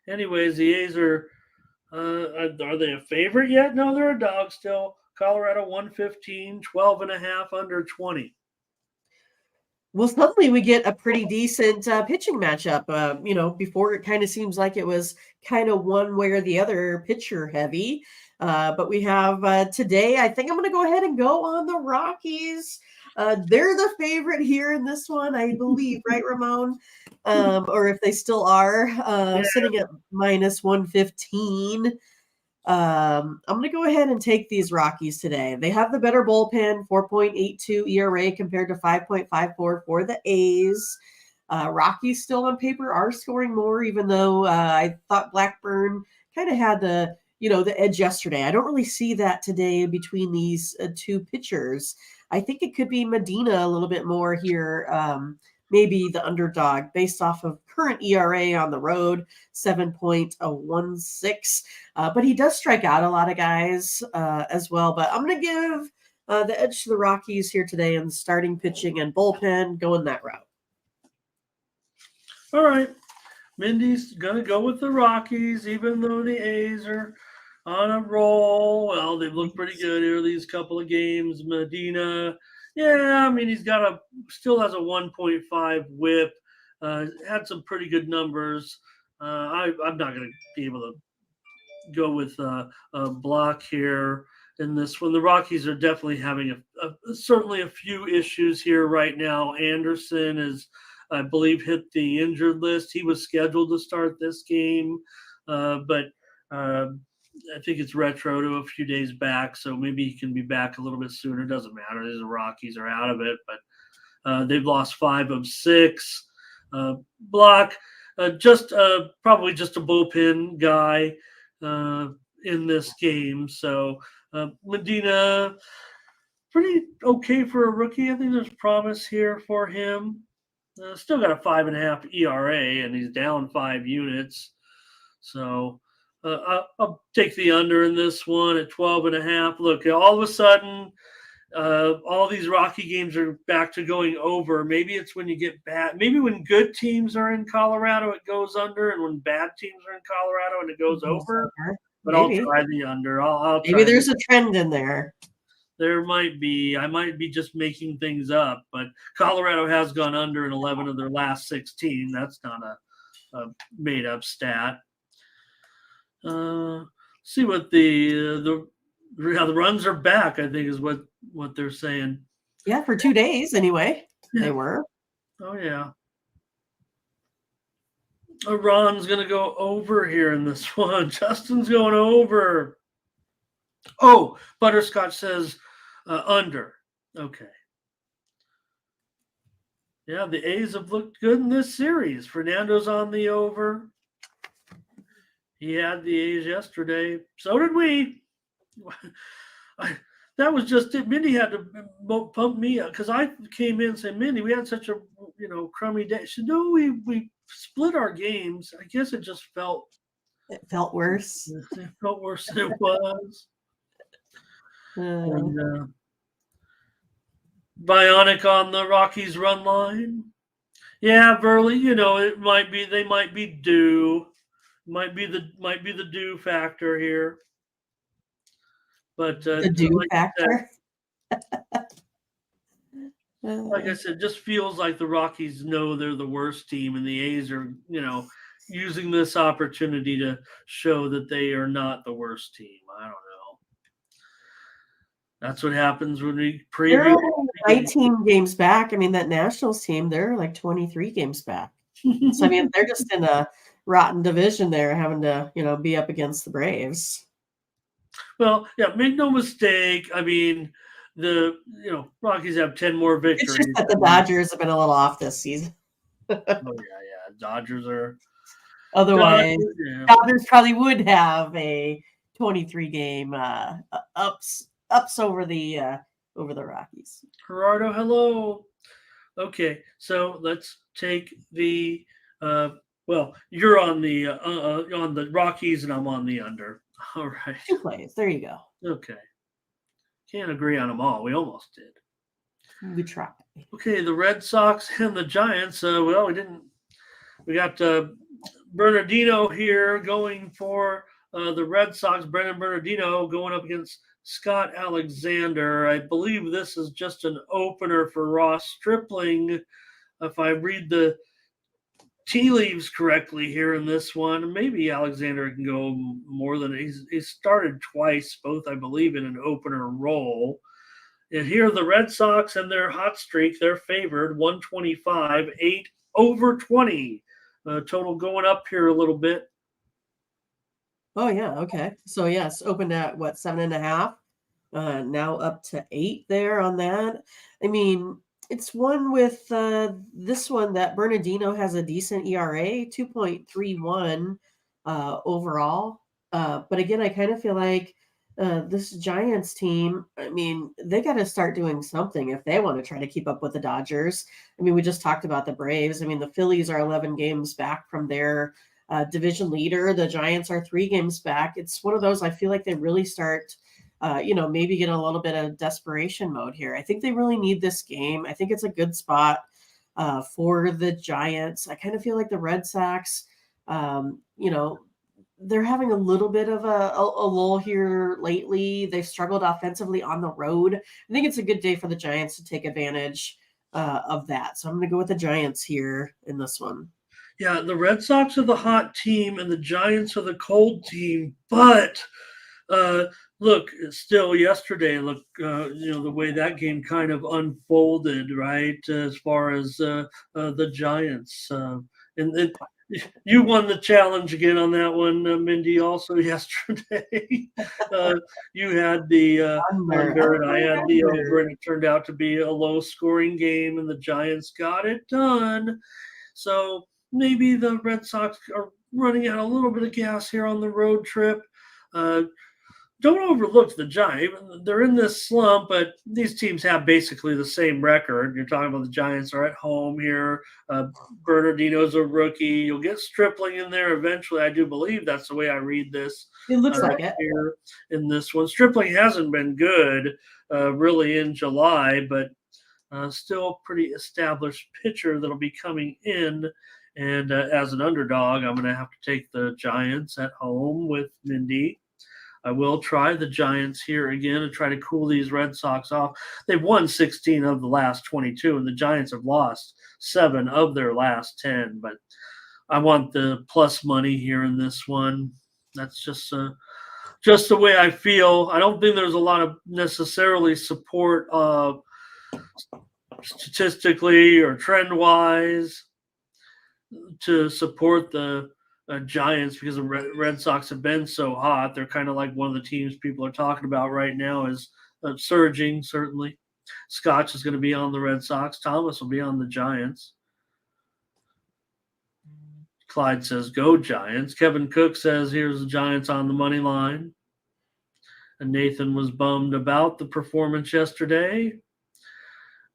Anyways, the A's are they a favorite yet? No, they're a dog still. Colorado 115, 12.5 under 20. Well, suddenly we get a pretty decent pitching matchup. Before it kind of seems like it was kind of one way or the other pitcher heavy. But we have today, I think I'm going to go ahead and go on the Rockies. They're the favorite here in this one, I believe, right, Ramon? Or if they still are, sitting at minus 115. I'm going to go ahead and take these Rockies today. They have the better bullpen, 4.82 ERA compared to 5.54 for the A's. Rockies still on paper are scoring more, even though I thought Blackburn kind of had the edge yesterday. I don't really see that today between these two pitchers. I think it could be Medina a little bit more here maybe the underdog based off of current ERA on the road, 7.16. But he does strike out a lot of guys as well. But I'm going to give the edge to the Rockies here today in starting pitching and bullpen, going that route. All right. Mindy's going to go with the Rockies, even though the A's are on a roll. Well, they've looked pretty good here these couple of games. Medina, yeah, I mean, still has a 1.5 whip. Had some pretty good numbers. I'm not going to be able to go with a block here in this one. The Rockies are definitely having certainly a few issues here right now. Anderson is, I believe, hit the injured list. He was scheduled to start this game, but I think it's retro to a few days back, so maybe he can be back a little bit sooner. Doesn't matter. The Rockies are out of it, but they've lost 5 of 6. Block, probably just a bullpen guy in this game. So Medina, pretty okay for a rookie. I think there's promise here for him. Still got a 5.5 ERA, and he's down 5 units. So I'll take the under in this one at 12.5. Look, all of a sudden, all these Rocky games are back to going over. Maybe it's when you get bad. Maybe when good teams are in Colorado, it goes under, and when bad teams are in Colorado, and it goes over. But maybe. I'll try the under. Maybe there's a trend in there. There might be. I might be just making things up, but Colorado has gone under in 11 of their last 16. That's not a made-up stat. See what the runs are back, I think, is what they're saying. Yeah, for 2 days anyway. Yeah. They were. Oh, yeah. Ron's going to go over here in this one. Justin's going over. Oh, Butterscotch says under. Okay. Yeah, the A's have looked good in this series. Fernando's on the over. He had the A's yesterday. So did we. That was just it. Mindy had to pump me up because I came in and said, Mindy, we had such a crummy day. She said, no, we split our games. I guess it just felt. It felt worse. It felt worse than it was. And, Bionic on the Rockies run line. Yeah, Burley, it might be they might be due. Might be the due factor here. But the due factor. Like I said, just feels like the Rockies know they're the worst team, and the A's are, using this opportunity to show that they are not the worst team. I don't know. That's what happens when we preview. They're 19 games back. I mean, that Nationals team, they're like 23 games back. So, I mean, they're just in a rotten division there, having to, be up against the Braves. Well, yeah, make no mistake. I mean, the Rockies have 10 more victories. It's just that the Dodgers have been a little off this season. Oh, yeah. Dodgers are. Otherwise, Dodgers probably would have a 23-game ups over the Rockies. Gerardo, hello. Okay, so let's take the you're on the Rockies and I'm on the under. All right. 2 plays. There you go. Okay. Can't agree on them all. We almost did. We tried. Okay, the Red Sox and the Giants. We got Bernardino here going for the Red Sox. Brendan Bernardino going up against Scott Alexander. I believe this is just an opener for Ross Stripling. If I read the tea leaves correctly here in this one, maybe Alexander can go more than he's started twice, both I believe in an opener role. And here the Red Sox and their hot streak, they're favored 125, 8 over 20. Total going up here a little bit. Oh, yeah. Okay. So, yes, opened at 7.5? Now up to 8 there on that. I mean, it's one with this one that Bernardino has a decent ERA, 2.31 overall. But again, I kind of feel like this Giants team, I mean, they got to start doing something if they want to try to keep up with the Dodgers. I mean, we just talked about the Braves. I mean, the Phillies are 11 games back from their division leader. The Giants are 3 games back. It's one of those, I feel like they really start, maybe get a little bit of desperation mode here. I think they really need this game. I think it's a good spot for the Giants. I kind of feel like the Red Sox, they're having a little bit of a lull here lately. They've struggled offensively on the road. I think it's a good day for the Giants to take advantage of that. So I'm going to go with the Giants here in this one. Yeah, the Red Sox are the hot team and the Giants are the cold team. But look, still yesterday, look, the way that game kind of unfolded, right? As far as the Giants, and you won the challenge again on that one, Mindy. Also yesterday, you had the under, and I had the over, and it turned out to be a low-scoring game, and the Giants got it done. So maybe the Red Sox are running out a little bit of gas here on the road trip. Don't overlook the Giants. They're in this slump, but these teams have basically the same record. You're talking about the Giants are at home here. Bernardino's a rookie. You'll get Stripling in there eventually. I do believe that's the way I read this. It looks like it. Here in this one. Stripling hasn't been good really in July, but still pretty established pitcher that'll be coming in. And as an underdog, I'm going to have to take the Giants at home with Mindy. I will try the Giants here again and try to cool these Red Sox off. They've won 16 of the last 22, and the Giants have lost 7 of their last 10. But I want the plus money here in this one. That's just the way I feel. I don't think there's a lot of necessarily support statistically or trend-wise to support the Giants because the Red Sox have been so hot. They're kind of like one of the teams people are talking about right now is surging, certainly. Scotch is going to be on the Red Sox. Thomas will be on the Giants. Clyde says, go Giants. Kevin Cook says, here's the Giants on the money line. And Nathan was bummed about the performance yesterday.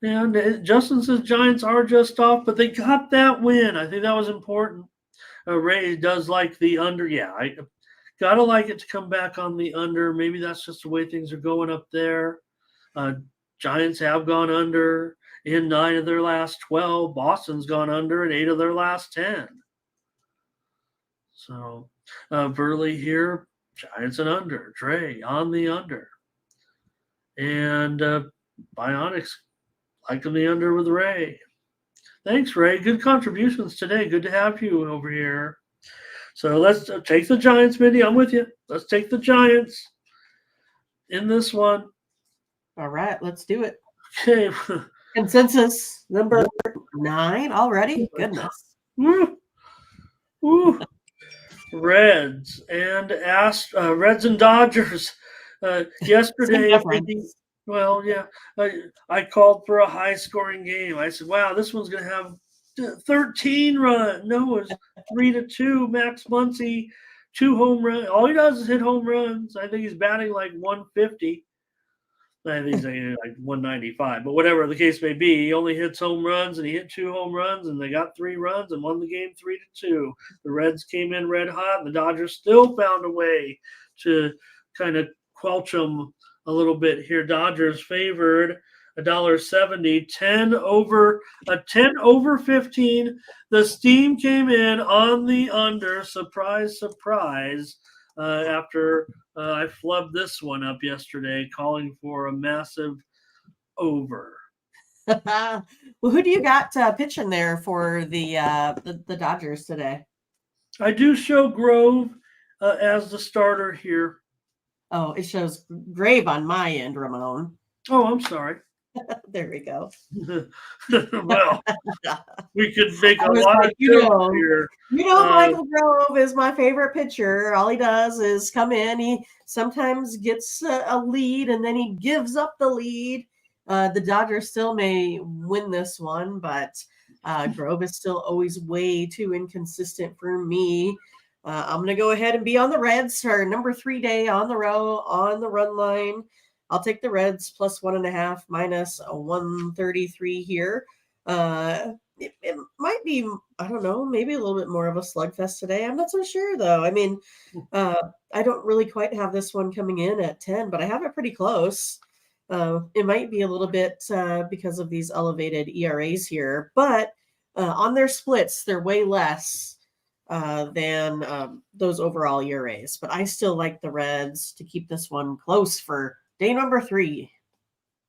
And Justin says Giants are just off, but they got that win. I think that was important. Ray does like the under. Yeah, I got to like it to come back on the under. Maybe that's just the way things are going up there. Giants have gone under in 9 of their last 12. Boston's gone under in 8 of their last 10. So Burley here, Giants and under. Dre on the under. And Bionics liking the under with Ray. Thanks, Ray. Good contributions today. Good to have you over here. So let's take the Giants, Mindy. I'm with you. Let's take the Giants in this one. All right, let's do it. Okay. Consensus number 9 already? Goodness. Ooh. Reds and Reds and Dodgers. Yesterday, well, yeah, I called for a high-scoring game. I said, wow, this one's going to have 13 runs. No, it was 3-2. Max Muncy, 2 home runs. All he does is hit home runs. I think he's batting like 150. I think he's like 195. But whatever the case may be, he only hits home runs, and he hit 2 home runs, and they got 3 runs and won the game 3-2. The Reds came in red hot, and the Dodgers still found a way to kind of quelch them a little bit here. Dodgers favored $1.70, 10 over 15. The steam came in on the under. Surprise, surprise. After I flubbed this one up yesterday, calling for a massive over. Well, who do you got pitching there for the Dodgers today? I do show Grove as the starter here. Oh, it shows Grave on my end, Ramon. Oh, I'm sorry. There we go. Well, we could make a lot of jokes here. Michael Grove is my favorite pitcher. All he does is come in. He sometimes gets a lead, and then he gives up the lead. The Dodgers still may win this one, but Grove is still always way too inconsistent for me. I'm going to go ahead and be on the Reds for number 3 day on the row on the run line. I'll take the Reds plus 1.5 minus a 133 here. It might be, I don't know, maybe a little bit more of a slugfest today. I'm not so sure though. I mean, I don't really quite have this one coming in at 10, but I have it pretty close. It might be a little bit because of these elevated ERAs here, but on their splits, they're way less than those overall ERAs. But I still like the Reds to keep this one close for day number 3.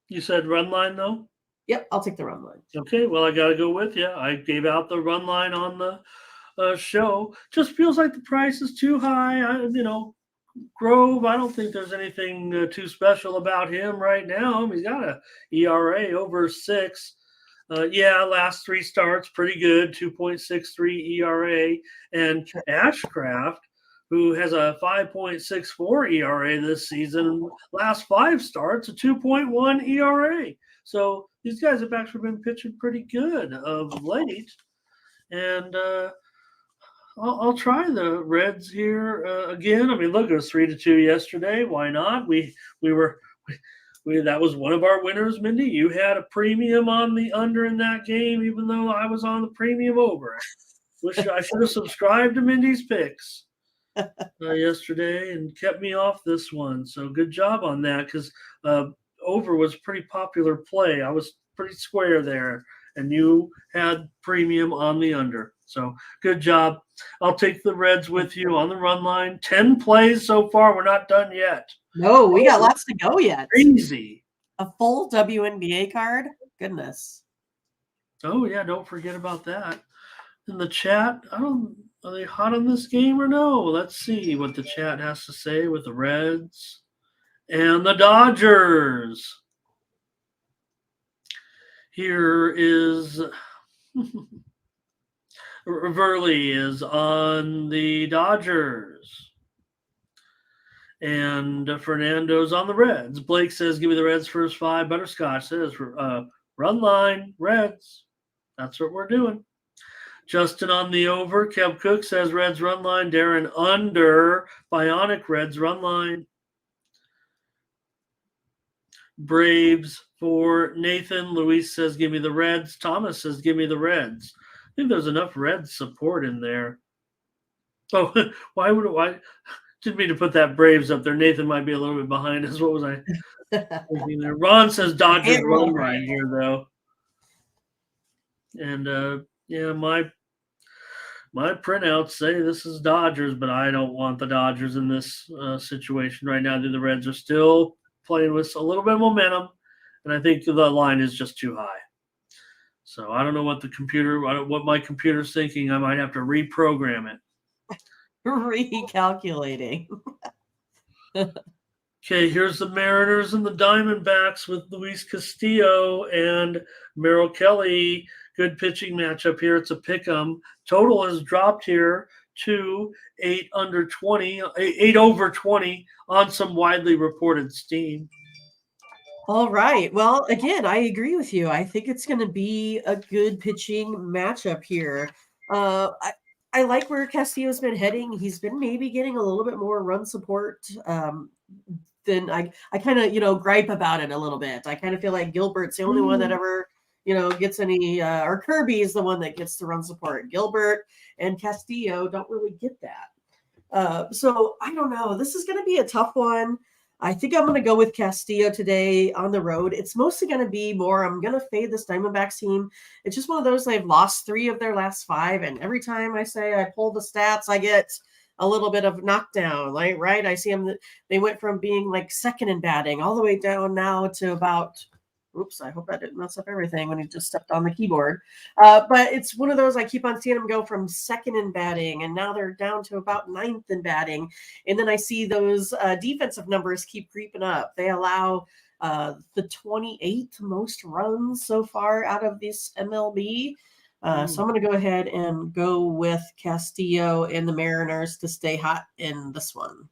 You said run line, though? Yep, I'll take the run line. Okay, well, I got to go with you. I gave out the run line on the show. Just feels like the price is too high. Grove, I don't think there's anything too special about him right now. He's got a ERA over 6. Last 3 starts, pretty good, 2.63 ERA. And Ashcraft, who has a 5.64 ERA this season, last 5 starts, a 2.1 ERA. So these guys have actually been pitching pretty good of late. And I'll try the Reds here again. I mean, look, it was 3-2 yesterday. Why not? We that was one of our winners, Mindy. You had a premium on the under in that game, even though I was on the premium over. Wish I should have subscribed to Mindy's picks yesterday and kept me off this one. So good job on that, because over was a pretty popular play. I was pretty square there, and you had premium on the under. So good job. I'll take the Reds with you on the run line. 10 plays so far. We're not done yet. No, we got lots to go yet. Crazy. A full WNBA card? Goodness. Oh, yeah, don't forget about that. In the chat, are they hot on this game or no? Let's see what the chat has to say with the Reds and the Dodgers. Here is Verley is on the Dodgers. And Fernando's on the Reds. Blake says, give me the Reds first 5. Butterscotch says, run line, Reds. That's what we're doing. Justin on the over. Kev Cook says Reds run line. Darren under. Bionic Reds run line. Braves for Nathan. Luis says, give me the Reds. Thomas says, give me the Reds. I think there's enough Reds support in there. Oh, why didn't mean to put that Braves up there. Nathan might be a little bit behind us. What was I thinking there? Ron says Dodgers run line here, though. And my printouts say this is Dodgers, but I don't want the Dodgers in this situation right now. The Reds are still playing with a little bit of momentum, and I think the line is just too high. So I don't know what my computer's thinking. I might have to reprogram it. Recalculating. Okay, here's the Mariners and the Diamondbacks with Luis Castillo and Merrill Kelly. Good pitching matchup here. It's a pick'em. Total has dropped here to 8 over 20 on some widely reported steam. All right. Well, again, I agree with you. I think it's going to be a good pitching matchup here. I like where Castillo's been heading. He's been maybe getting a little bit more run support than I kind of, gripe about it a little bit. I kind of feel like Gilbert's the only one that ever, gets any, or Kirby is the one that gets the run support. Gilbert and Castillo don't really get that. So I don't know. This is going to be a tough one. I think I'm going to go with Castillo today on the road. It's mostly going to be I'm going to fade this Diamondbacks team. It's just one of those, they've lost 3 of their last 5. And every time I pull the stats, I get a little bit of knockdown, right? I see them, they went from being like second in batting all the way down now to about, oops, I hope I didn't mess up everything when he just stepped on the keyboard. But it's one of those, I keep on seeing them go from second in batting, and now they're down to about 9th in batting. And then I see those defensive numbers keep creeping up. They allow the 28th most runs so far out of this MLB. So I'm going to go ahead and go with Castillo and the Mariners to stay hot in this one.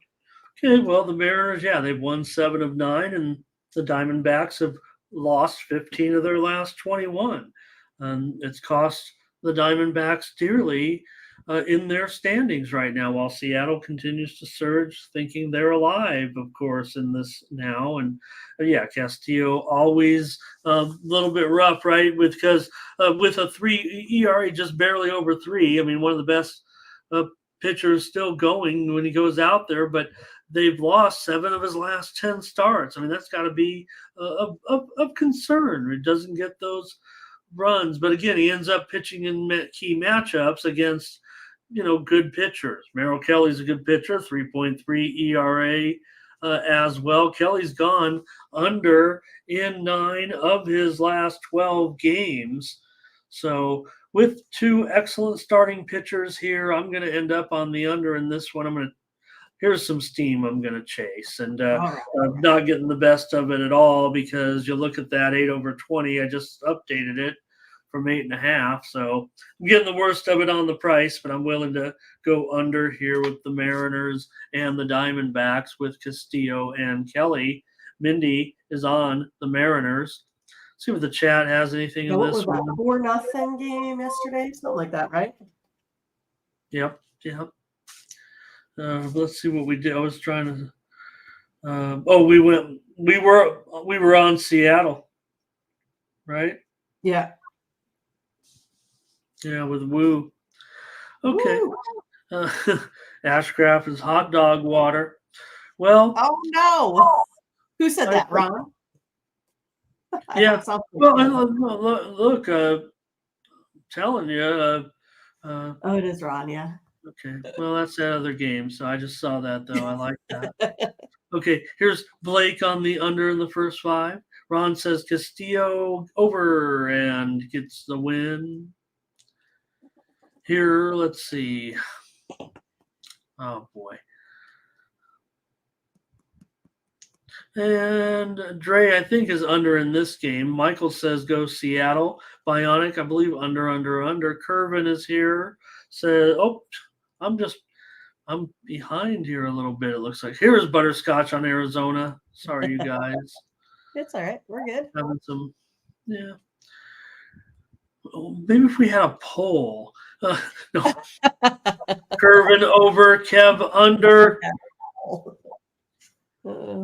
Okay, well, the Mariners, they've won 7 of 9, and the Diamondbacks have lost 15 of their last 21. It's cost the Diamondbacks dearly in their standings right now, while Seattle continues to surge, thinking they're alive, of course, in this now. And yeah, Castillo always a little bit rough, right? Because with a 3 ERA just barely over 3, I mean, one of the best uh, pitchers still going when he goes out there, but they've lost 7 of his last 10 starts. I mean, that's got to be of concern. He doesn't get those runs, but again, he ends up pitching in key matchups against good pitchers. Merrill Kelly's a good pitcher, 3.3 ERA as well. Kelly's gone under in 9 of his last 12 games. So with 2 excellent starting pitchers here, I'm going to end up on the under in this one. Here's some steam I'm going to chase, and All right. I'm not getting the best of it at all, because you look at that 8/20. I just updated it from 8.5, so I'm getting the worst of it on the price, but I'm willing to go under here with the Mariners and the Diamondbacks with Castillo and Kelly. Mindy is on the Mariners. See if the chat has anything So in what this was one. that, 4-0 game yesterday? Something like that, right? Yep. Let's see what we did. I was trying to. We were on Seattle, right? Yeah. Yeah, with Woo. Okay. Woo. Ashcraft is hot dog water. Well. Oh no! Who said that, Ron? Yeah. Well, look. Telling you. Oh, it is Ron. Yeah. Okay. Well, that's that other game. So I just saw that, though. I like that. Okay. Here's Blake on the under in the first 5. Ron says Castillo over and gets the win. Here, let's see. Oh, boy. And Dre, I think, is under in this game. Michael says go Seattle. Bionic, I believe, under. Curvin is here. Says, I'm behind here a little bit, it looks like. Here's Butterscotch on Arizona. Sorry, you guys. It's all right. We're good. Having some, yeah. Maybe if we had a poll. No. Curvin over, Kev under.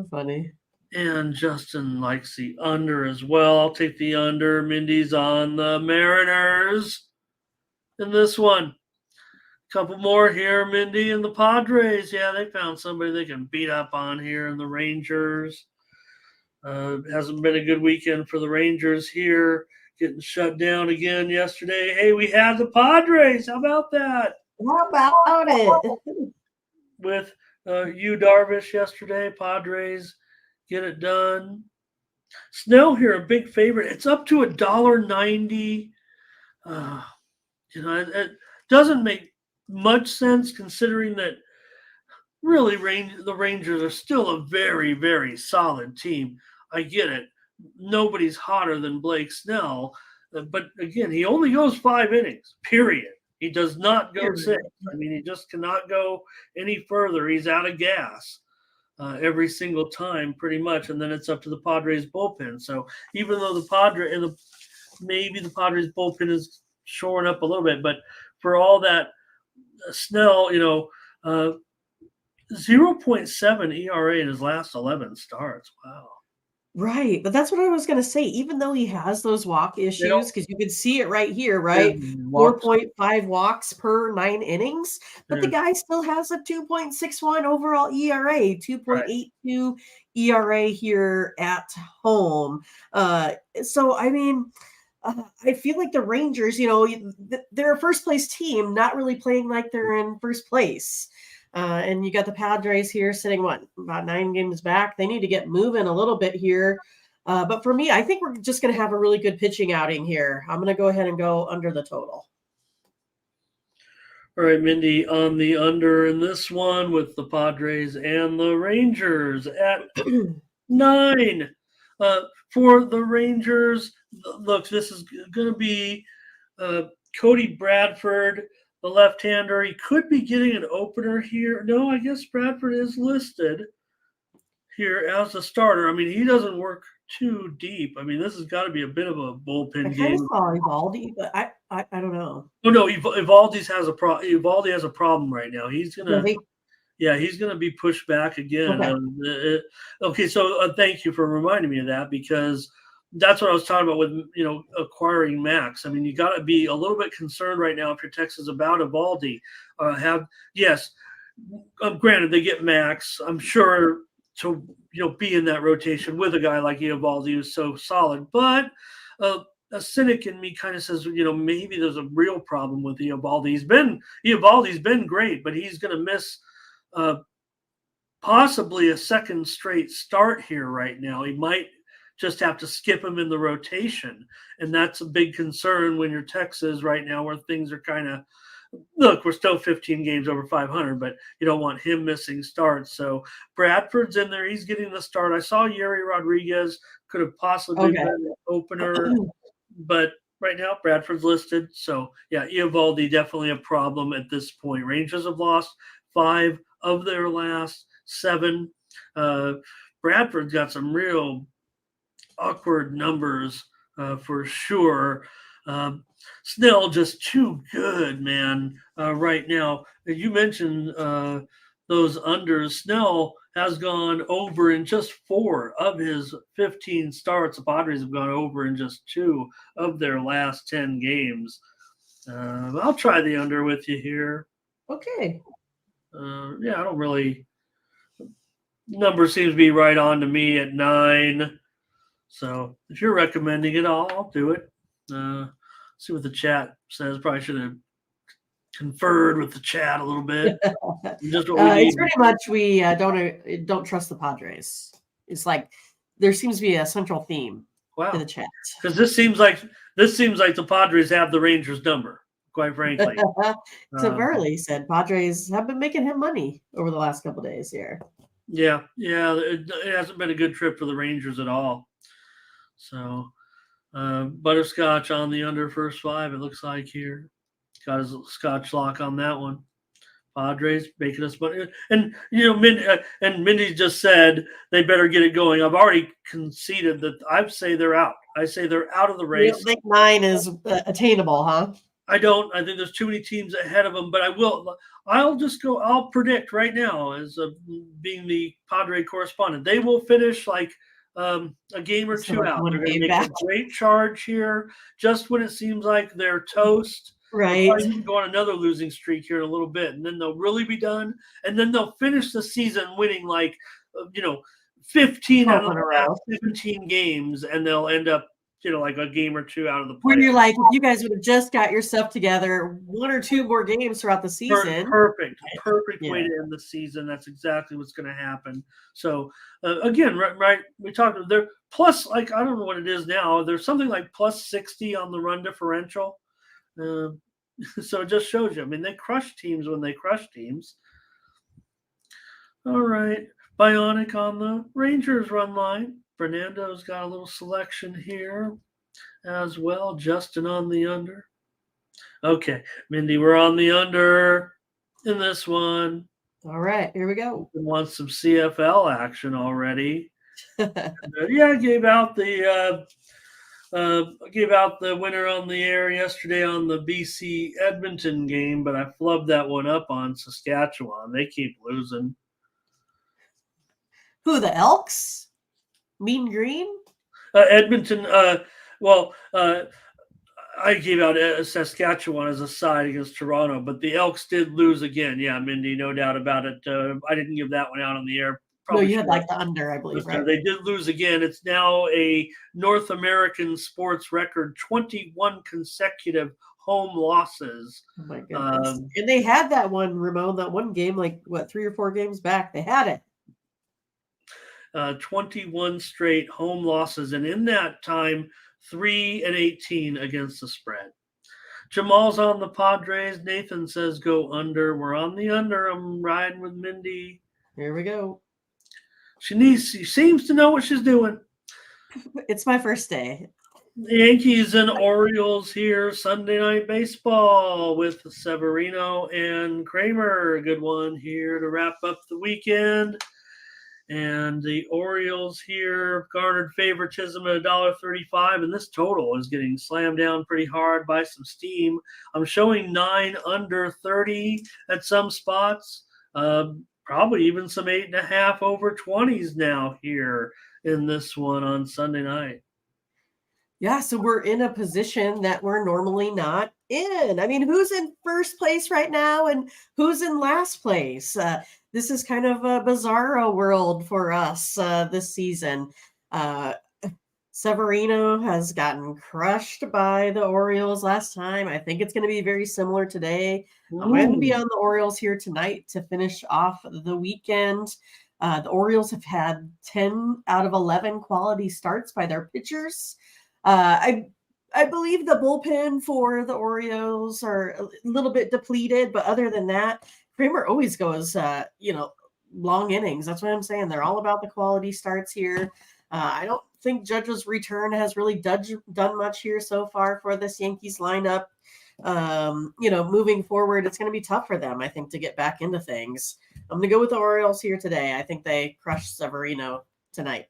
Funny. And Justin likes the under as well. I'll take the under. Mindy's on the Mariners in this one. Couple more here, Mindy and the Padres. Yeah, they found somebody they can beat up on here in the Rangers. Hasn't been a good weekend for the Rangers here. Getting shut down again yesterday. Hey, we had the Padres. How about that? How about it? With Yu Darvish yesterday, Padres get it done. Snell here, a big favorite. It's up to $1.90. It doesn't make much sense, considering that really the Rangers are still a very, very solid team. I get it. Nobody's hotter than Blake Snell. But again, he only goes 5 innings, period. He does not go 6. I mean, he just cannot go any further. He's out of gas every single time, pretty much. And then it's up to the Padres bullpen. So even though maybe the Padres bullpen is shoring up a little bit, but for all that, Snell, 0.7 ERA in his last 11 starts. Wow. Right. But that's what I was going to say. Even though he has those walk issues, because you can see it right here, right? 4.5 walks per 9 innings. But the guy still has a 2.61 overall ERA, 2.82 ERA here at home. So, I mean, I feel like the Rangers, they're a first place team, not really playing like they're in first place. And you got the Padres here sitting, about 9 games back. They need to get moving a little bit here. But for me, I think we're just going to have a really good pitching outing here. I'm going to go ahead and go under the total. All right, Mindy, on the under in this one with the Padres and the Rangers at 9. For the Rangers, look, this is going to be Cody Bradford, the left-hander. He could be getting an opener here. No, I guess Bradford is listed here as a starter. I mean, he doesn't work too deep. I mean, this has got to be a bit of a I bullpen kind of game. saw Evaldi, but I don't know. Oh no, Evaldi has a problem right now. He's gonna, Does he? yeah, he's gonna be pushed back again. Okay. Okay, so thank you for reminding me of that, because that's what I was talking about with acquiring Max. I mean, you got to be a little bit concerned right now if your Texas about Evaldi. Granted they get Max. I'm sure to be in that rotation with a guy like Evaldi who's so solid, but a cynic in me kind of says, maybe there's a real problem with Evaldi. Evaldi's been great, but he's going to miss possibly a second straight start here right now. He might just have to skip him in the rotation, and that's a big concern when you're Texas right now, where things are kind of. Look, we're still 15 games over 500, but you don't want him missing starts. So Bradford's in there. He's getting the start. I saw Yuri Rodriguez could have possibly been an opener, but right now Bradford's listed. So, yeah, Eovaldi definitely a problem at this point. Rangers have lost 5 of their last 7. Bradford's got some real awkward numbers for sure. Snell just too good, man. Right now, you mentioned those unders. Snell has gone over in just 4 of his 15 starts. The Padres have gone over in just 2 of their last 10 games. I'll try the under with you here. Okay. Yeah, I don't really. Number seems to be right on to me at 9. So if you're recommending it, I'll do it. See what the chat says. Probably should have conferred with the chat a little bit. Just what we need. It's pretty much we don't trust the Padres. It's like there seems to be a central theme in the chat. Because this seems like the Padres have the Rangers number. Quite frankly, Burley said Padres have been making him money over the last couple of days here. Yeah, it hasn't been a good trip for the Rangers at all. So. Butterscotch on the under first 5, it looks like here. Got his scotch lock on that one. Padres making us money. And, Mindy just said they better get it going. I've already conceded that I say they're out. I say they're out of the race. You think 9 is attainable, huh? I don't. I think there's too many teams ahead of them, but I'll predict right now as being the Padre correspondent. They will finish like a game or 2 out. They're going to make a great charge here just when it seems like they're toast. Right. They'll probably go on another losing streak here in a little bit, and then they'll really be done. And then they'll finish the season winning 15 out of the last 17 games, and they'll end up like a game or 2 out of the playoffs. Where you're like, if you guys would have just got your stuff together 1 or 2 more games throughout the season. Perfect way to end the season. That's exactly what's going to happen. So again, right, we talked there plus I don't know what it is now. There's something like plus 60 on the run differential. So it just shows you. I mean, they crush teams when they crush teams. All right, Bionic on the Rangers run line. Fernando's got a little selection here as well. Justin on the under. Okay, Mindy, we're on the under in this one. All right, here we go. We want some CFL action already. I gave out the winner on the air yesterday on the BC Edmonton game, but I flubbed that one up on Saskatchewan. They keep losing. Who, the Elks? Mean Green? Edmonton. I gave out Saskatchewan as a side against Toronto, but the Elks did lose again. Yeah, Mindy, no doubt about it. I didn't give that one out on the air. Probably you had like the under, I believe, right? They did lose again. It's now a North American sports record, 21 consecutive home losses. Oh my goodness. And they had that one, Ramon, that one game, 3 or 4 games back. They had it. 21 straight home losses, and in that time, 3-18 against the spread. Jamal's on the Padres. Nathan says go under. We're on the under. I'm riding with Mindy. Here we go. She seems to know what she's doing. It's my first day. The Yankees and Orioles here, Sunday Night Baseball with Severino and Kramer. A good one here to wrap up the weekend. And the Orioles here garnered favoritism at $1.35, and this total is getting slammed down pretty hard by some steam. I'm showing 9 under 30 at some spots, probably even some 8.5 over 20s now here in this one on Sunday night. Yeah, so we're in a position that we're normally not in. I mean, who's in first place right now and who's in last place? This is kind of a bizarro world for us this season. Uh, Severino has gotten crushed by the Orioles last time. I think it's going to be very similar today. I'm going to be on the Orioles here tonight to finish off the weekend. The Orioles have had 10 out of 11 quality starts by their pitchers. I believe the bullpen for the Orioles are a little bit depleted, but other than that, Kramer always goes, long innings. That's what I'm saying. They're all about the quality starts here. I don't think Judge's return has really done much here so far for this Yankees lineup. Moving forward, it's going to be tough for them, I think, to get back into things. I'm going to go with the Orioles here today. I think they crush Severino tonight.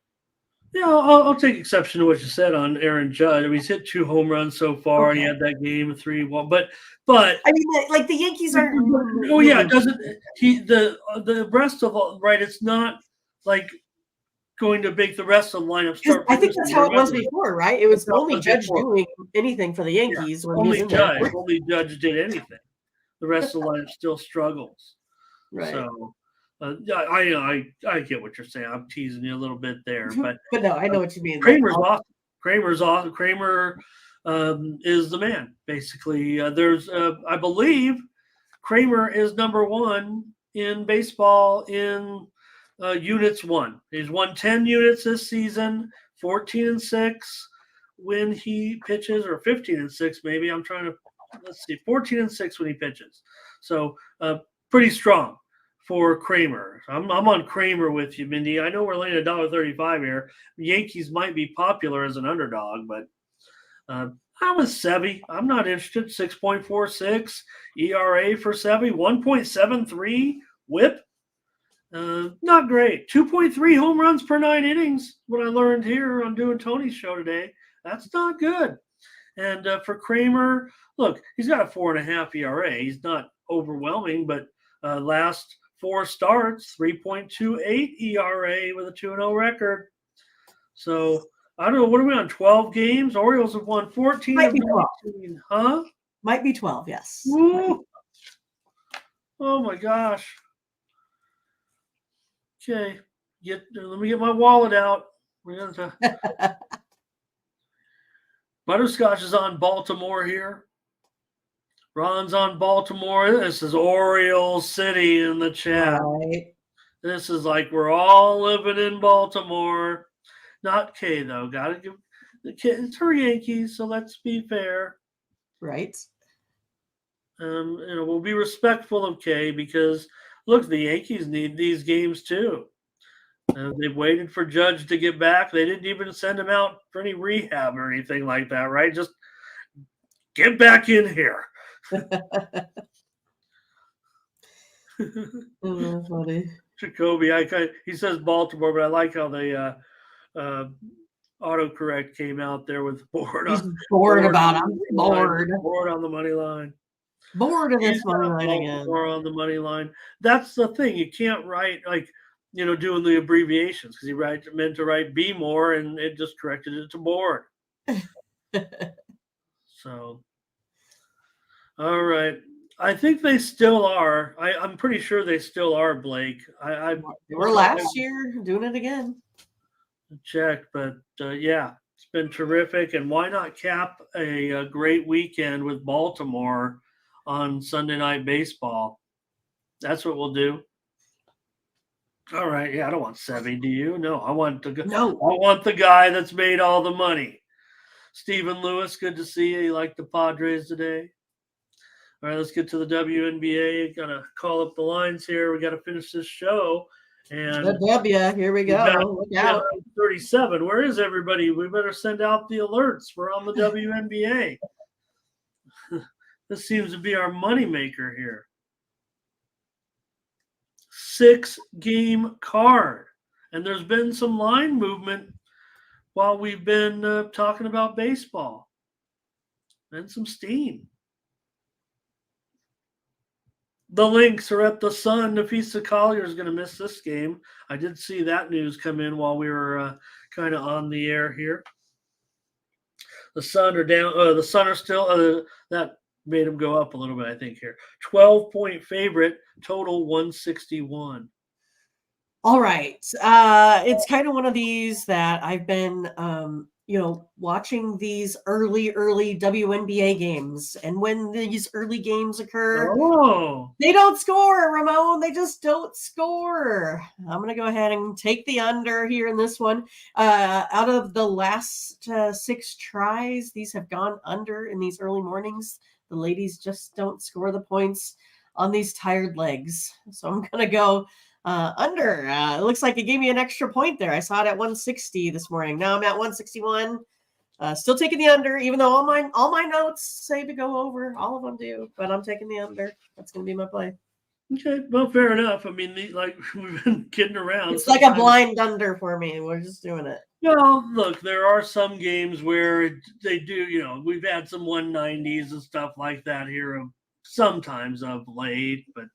Yeah, I'll take exception to what you said on Aaron Judge. I mean, he's hit 2 home runs so far, and he had that game 3-1. But I mean, like the Yankees aren't. Oh yeah, doesn't he? The rest of all right? It's not like going to make the rest of the lineup start. I think that's how it was before, right? It was only Judge doing anything for the Yankees when he was in there. Only Judge did anything. The rest of the lineup still struggles. Right. So. I get what you're saying. I'm teasing you a little bit there, but no, I know what you mean. Kramer's awesome. Kramer's awesome. Kramer is the man. Basically, I believe Kramer is number 1 in baseball in units won. He's won 10 units this season, 14-6 when he pitches, or 15-6 maybe. I'm trying to 14-6 when he pitches. So pretty strong for Kramer. I'm on Kramer with you, Mindy. I know we're laying $1.35 here. The Yankees might be popular as an underdog, but I'm with Sevy. I'm not interested. 6.46 ERA for Sevy, 1.73 WHIP. Not great. 2.3 home runs per 9 innings. What I learned here on doing Tony's show today. That's not good. And for Kramer, look, he's got a 4.5 ERA. He's not overwhelming, but last 4 starts, 3.28 ERA with a 2-0 record. So I don't know. What are we on? 12 games? Orioles have won 14. Might be 12. Huh? Might be 12, yes. Oh my gosh. Okay. Let me get my wallet out. We're gonna Butterscotch is on Baltimore here. Ron's on Baltimore. This is Orioles City in the chat. Right. This is like we're all living in Baltimore. Not K, though. Got to give the K. It's her Yankees, so let's be fair. Right. We'll be respectful of K because, look, the Yankees need these games too. They've waited for Judge to get back. They didn't even send him out for any rehab or anything like that, right? Just get back in here. Funny. Jacoby, he says Baltimore, but I like how they autocorrect came out there with bored. He's bored about it. I'm bored. Bored on the money line. Bored of this money line again. More on the money line. That's the thing. You can't write doing the abbreviations because he meant to write be more and it just corrected it to bored. So. All right. I think they still are. I'm pretty sure they still are, Blake. They were last year doing it again. Check, but yeah, it's been terrific. And why not cap a great weekend with Baltimore on Sunday Night Baseball? That's what we'll do. All right. Yeah, I don't want Sevy. Do you? No, I want the guy that's made all the money. Stephen Lewis, good to see you. You like the Padres today? All right, let's get to the WNBA. Got to call up the lines here. We got to finish this show. And the W, here we go. Look out. 37. Where is everybody? We better send out the alerts. We're on the WNBA. This seems to be our moneymaker here. 6-game card. And there's been some line movement while we've been talking about baseball and some steam. The Lynx are at the Sun. Nafisa Collier is going to miss this game. I did see that news come in while we were kind of on the air here. The Sun are down. The Sun are still. That made them go up a little bit, I think, here. 12-point favorite, total 161. All right. It's kind of one of these that I've been, watching these early WNBA games. And when these early games occur, Oh, they don't score, Ramon. They just don't score. I'm going to go ahead and take the under here in this one. Out of the last 6 tries, these have gone under in these early mornings. The ladies just don't score the points on these tired legs. So I'm going to go under. It looks like it gave me an extra point there. I saw it at 160 this morning. Now I'm at 161. Still taking the under, even though all my notes say to go over. All of them do, but I'm taking the under. That's going to be my play. okay. Well, fair enough. I mean, we've been kidding around. It's like a blind under for me. We're just doing it. Well, look, there are some games where they do. We've had some 190s and stuff like that here sometimes of late, but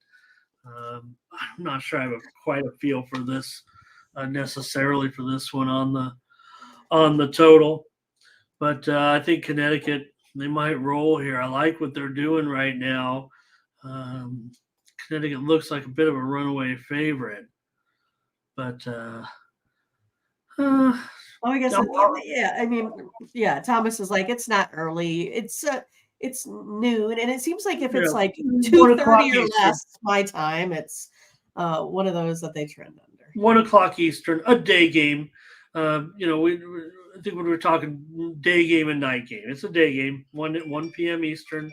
I'm not sure I have quite a feel for this necessarily for this one on the total. But I think Connecticut, they might roll here. I like what they're doing right now. Connecticut looks like a bit of a runaway favorite. But I guess Thomas is like, it's not early. It's noon, and it seems like if it's like 2:30 or less my time, it's one of those that they trend under. 1:00 Eastern, a day game. I think when we're talking day game and night game, it's a day game. 1 p.m. Eastern,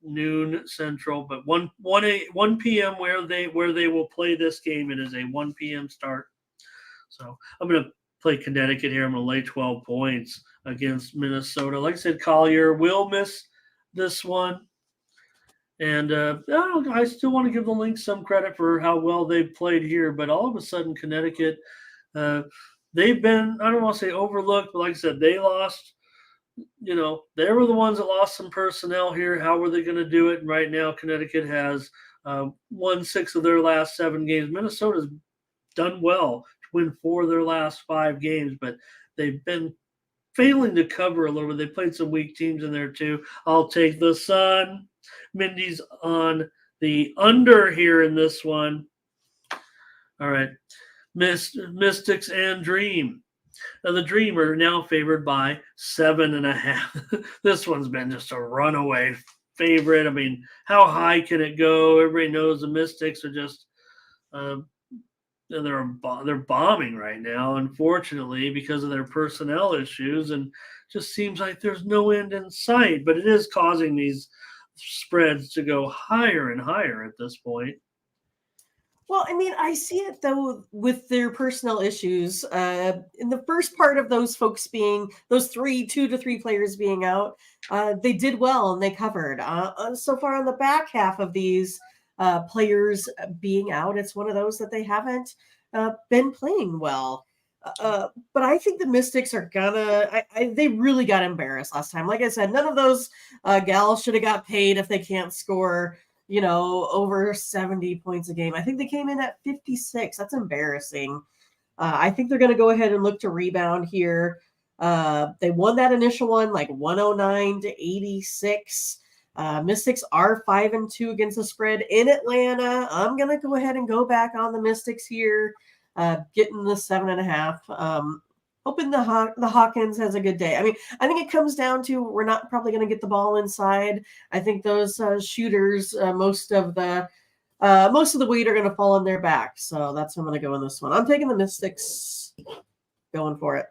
noon Central, but 1 p.m. where they will play this game. It is a 1 p.m. start. So I'm going to play Connecticut here. I'm going to lay 12 points against Minnesota. Like I said, Collier will miss this one. And I still want to give the Lynx some credit for how well they've played here. But all of a sudden, Connecticut, they've been, I don't want to say overlooked, but like I said, they lost. They were the ones that lost some personnel here. How were they going to do it? And right now, Connecticut has won 6 of their last 7 games. Minnesota's done well to win 4 of their last 5 games, but they've been failing to cover a little bit. They played some weak teams in there too. I'll take the Sun. Mindy's on the under here in this one. All right. Mystics and Dream. Now, the Dream are now favored by 7.5. This one's been just a runaway favorite. I mean, how high can it go? Everybody knows the Mystics are just they're bombing right now, unfortunately, because of their personnel issues, and just seems like there's no end in sight. But it is causing these spreads to go higher and higher at this point. Well, I mean, I see it though with their personnel issues. In the first part of those folks being those 2 to 3 players being out, they did well and they covered. So far on the back half of these players being out, it's one of those that they haven't been playing well. But I think the Mystics are gonna. They really got embarrassed last time. Like I said, none of those gals should have got paid if they can't score, over 70 points a game. I think they came in at 56. That's embarrassing. I think they're going to go ahead and look to rebound here. They won that initial one like 109 to 86. Mystics are 5-2 against the spread in Atlanta. I'm going to go ahead and go back on the Mystics here, getting the 7.5. Hoping the Hawkins has a good day. I mean, I think it comes down to we're not probably going to get the ball inside. I think those shooters, most of the weight are going to fall on their back. So that's where I'm going to go in this one. I'm taking the Mystics, going for it.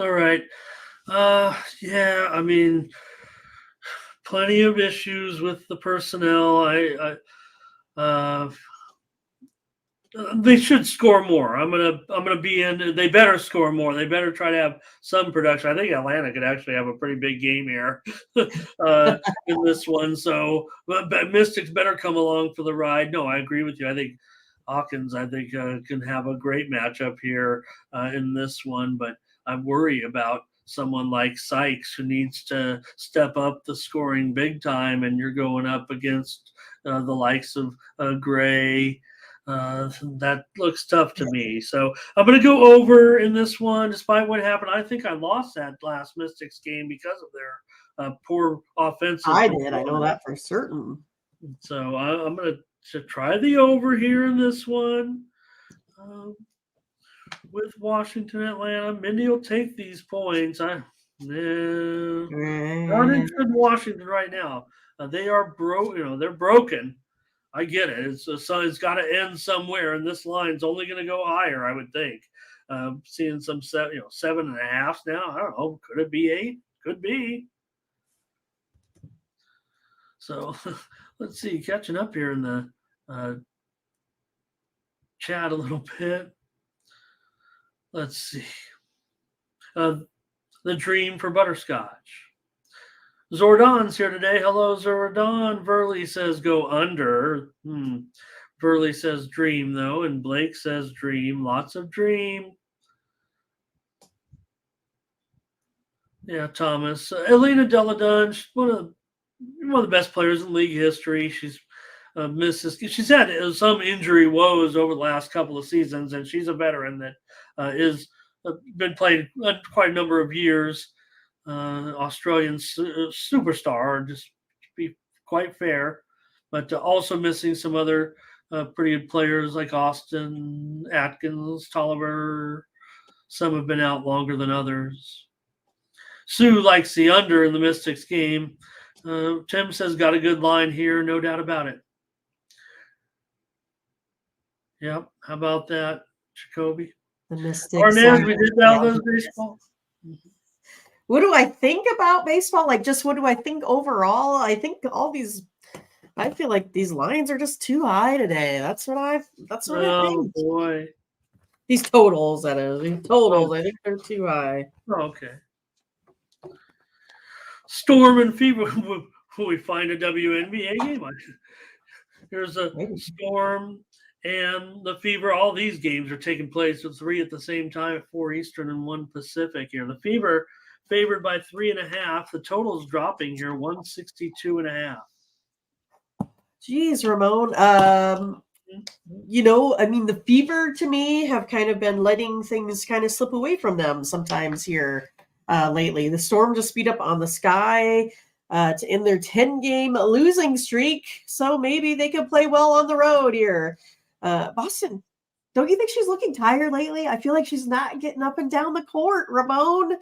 All right. Yeah, I mean, plenty of issues with the personnel. They should score more. I'm gonna be in. They better score more. They better try to have some production. I think Atlanta could actually have a pretty big game here in this one. So, but Mystics better come along for the ride. No, I agree with you. I think Hawkins, I think, can have a great matchup here in this one, but I worry about someone like Sykes who needs to step up the scoring big time, and you're going up against the likes of Gray. That looks tough to me. So I'm going to go over in this one, despite what happened. I think I lost that last Mystics game because of their poor offensive. I did. I know that for certain. So I'm going to try the over here in this one. With Washington, Atlanta, Mindy will take these points. Not interested in Washington right now. They are broke. They're broken. I get it. It's got to end somewhere, and this line's only going to go higher, I would think. Seeing some 7.5 now. I don't know. Could it be 8? Could be. So let's see. Catching up here in the chat a little bit. Let's see. The dream for butterscotch. Zordon's here today. Hello, Zordon. Verley says go under. Verley says dream, though, and Blake says dream. Lots of dream. Yeah, Thomas. Elena Deladun, she's one of the best players in league history. She's she's had some injury woes over the last couple of seasons, and she's a veteran that is been playing quite a number of years. Australian superstar, just to be quite fair, but also missing some other pretty good players like Austin, Atkins, Tolliver. Some have been out longer than others. Sue likes the under in the Mystics game. Tim says got a good line here, no doubt about it. Yep. How about that, Jacoby? The Mystics. Arnaz, we did that with baseball. What do I think about baseball? Like, just what do I think overall? I think I feel like these lines are just too high today. That's what I think. Oh boy. These totals, that is. These totals, I think they're too high. Oh, okay. Storm and Fever. Will we find a WNBA game? There's a Storm and the Fever. All these games are taking place with 3 at the same time at 4 Eastern and 1 Pacific here. The Fever favored by 3.5. The total is dropping here, 162.5. Geez, Ramon. I mean, the Fever to me have kind of been letting things kind of slip away from them sometimes here lately. The Storm just beat up on the Sky to end their 10-game losing streak, so maybe they could play well on the road here. Boston, don't you think she's looking tired lately? I feel like she's not getting up and down the court, Ramon.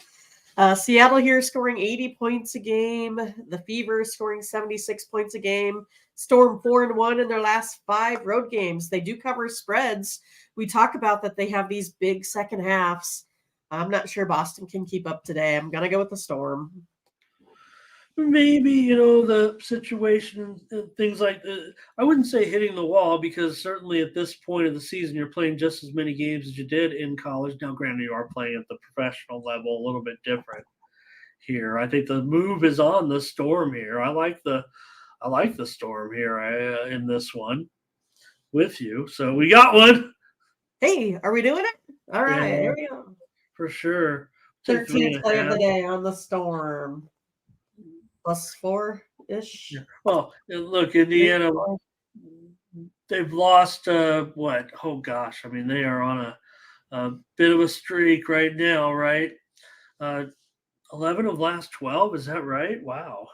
Seattle here scoring 80 points a game. The Fever scoring 76 points a game. Storm 4-1 in their last 5 road games. They do cover spreads. We talk about that they have these big second halves. I'm not sure Boston can keep up today. I'm going to go with the Storm. Maybe, the situation, things like I wouldn't say hitting the wall, because certainly at this point of the season, you're playing just as many games as you did in college. Now, granted, you are playing at the professional level, a little bit different here. I think the move is on the Storm here. I like the Storm here in this one with you. So we got one. Hey, are we doing it? All right, Yeah, here we go. For sure. 13th play of the day on the Storm. +4-ish. Yeah. Well, look, Indiana, they've lost what? Oh gosh, I mean, they are on a bit of a streak right now, right? 11 of last 12, is that right? Wow.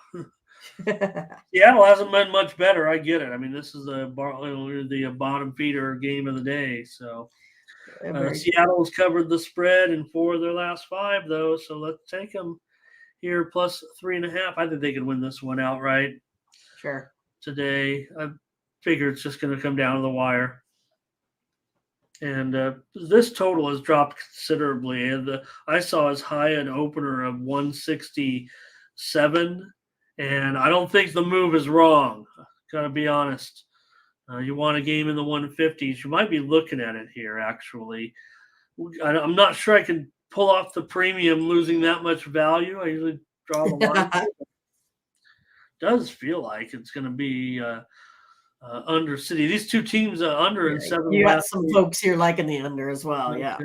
Seattle hasn't been much better. I get it. I mean, this is the bottom feeder game of the day. So Seattle's covered the spread in 4 of their last 5, though. So let's take them here +3.5. I think they could win this one outright. Sure. Today, I figure it's just going to come down to the wire. And this total has dropped considerably. And I saw as high an opener of 167. And I don't think the move is wrong. Got to be honest. You want a game in the 150s. You might be looking at it here, actually. I'm not sure I can pull off the premium losing that much value. I usually draw the line. It does feel like it's going to be under city. These two teams under in 7 You got last some 8. folks here liking the under as well. Yeah.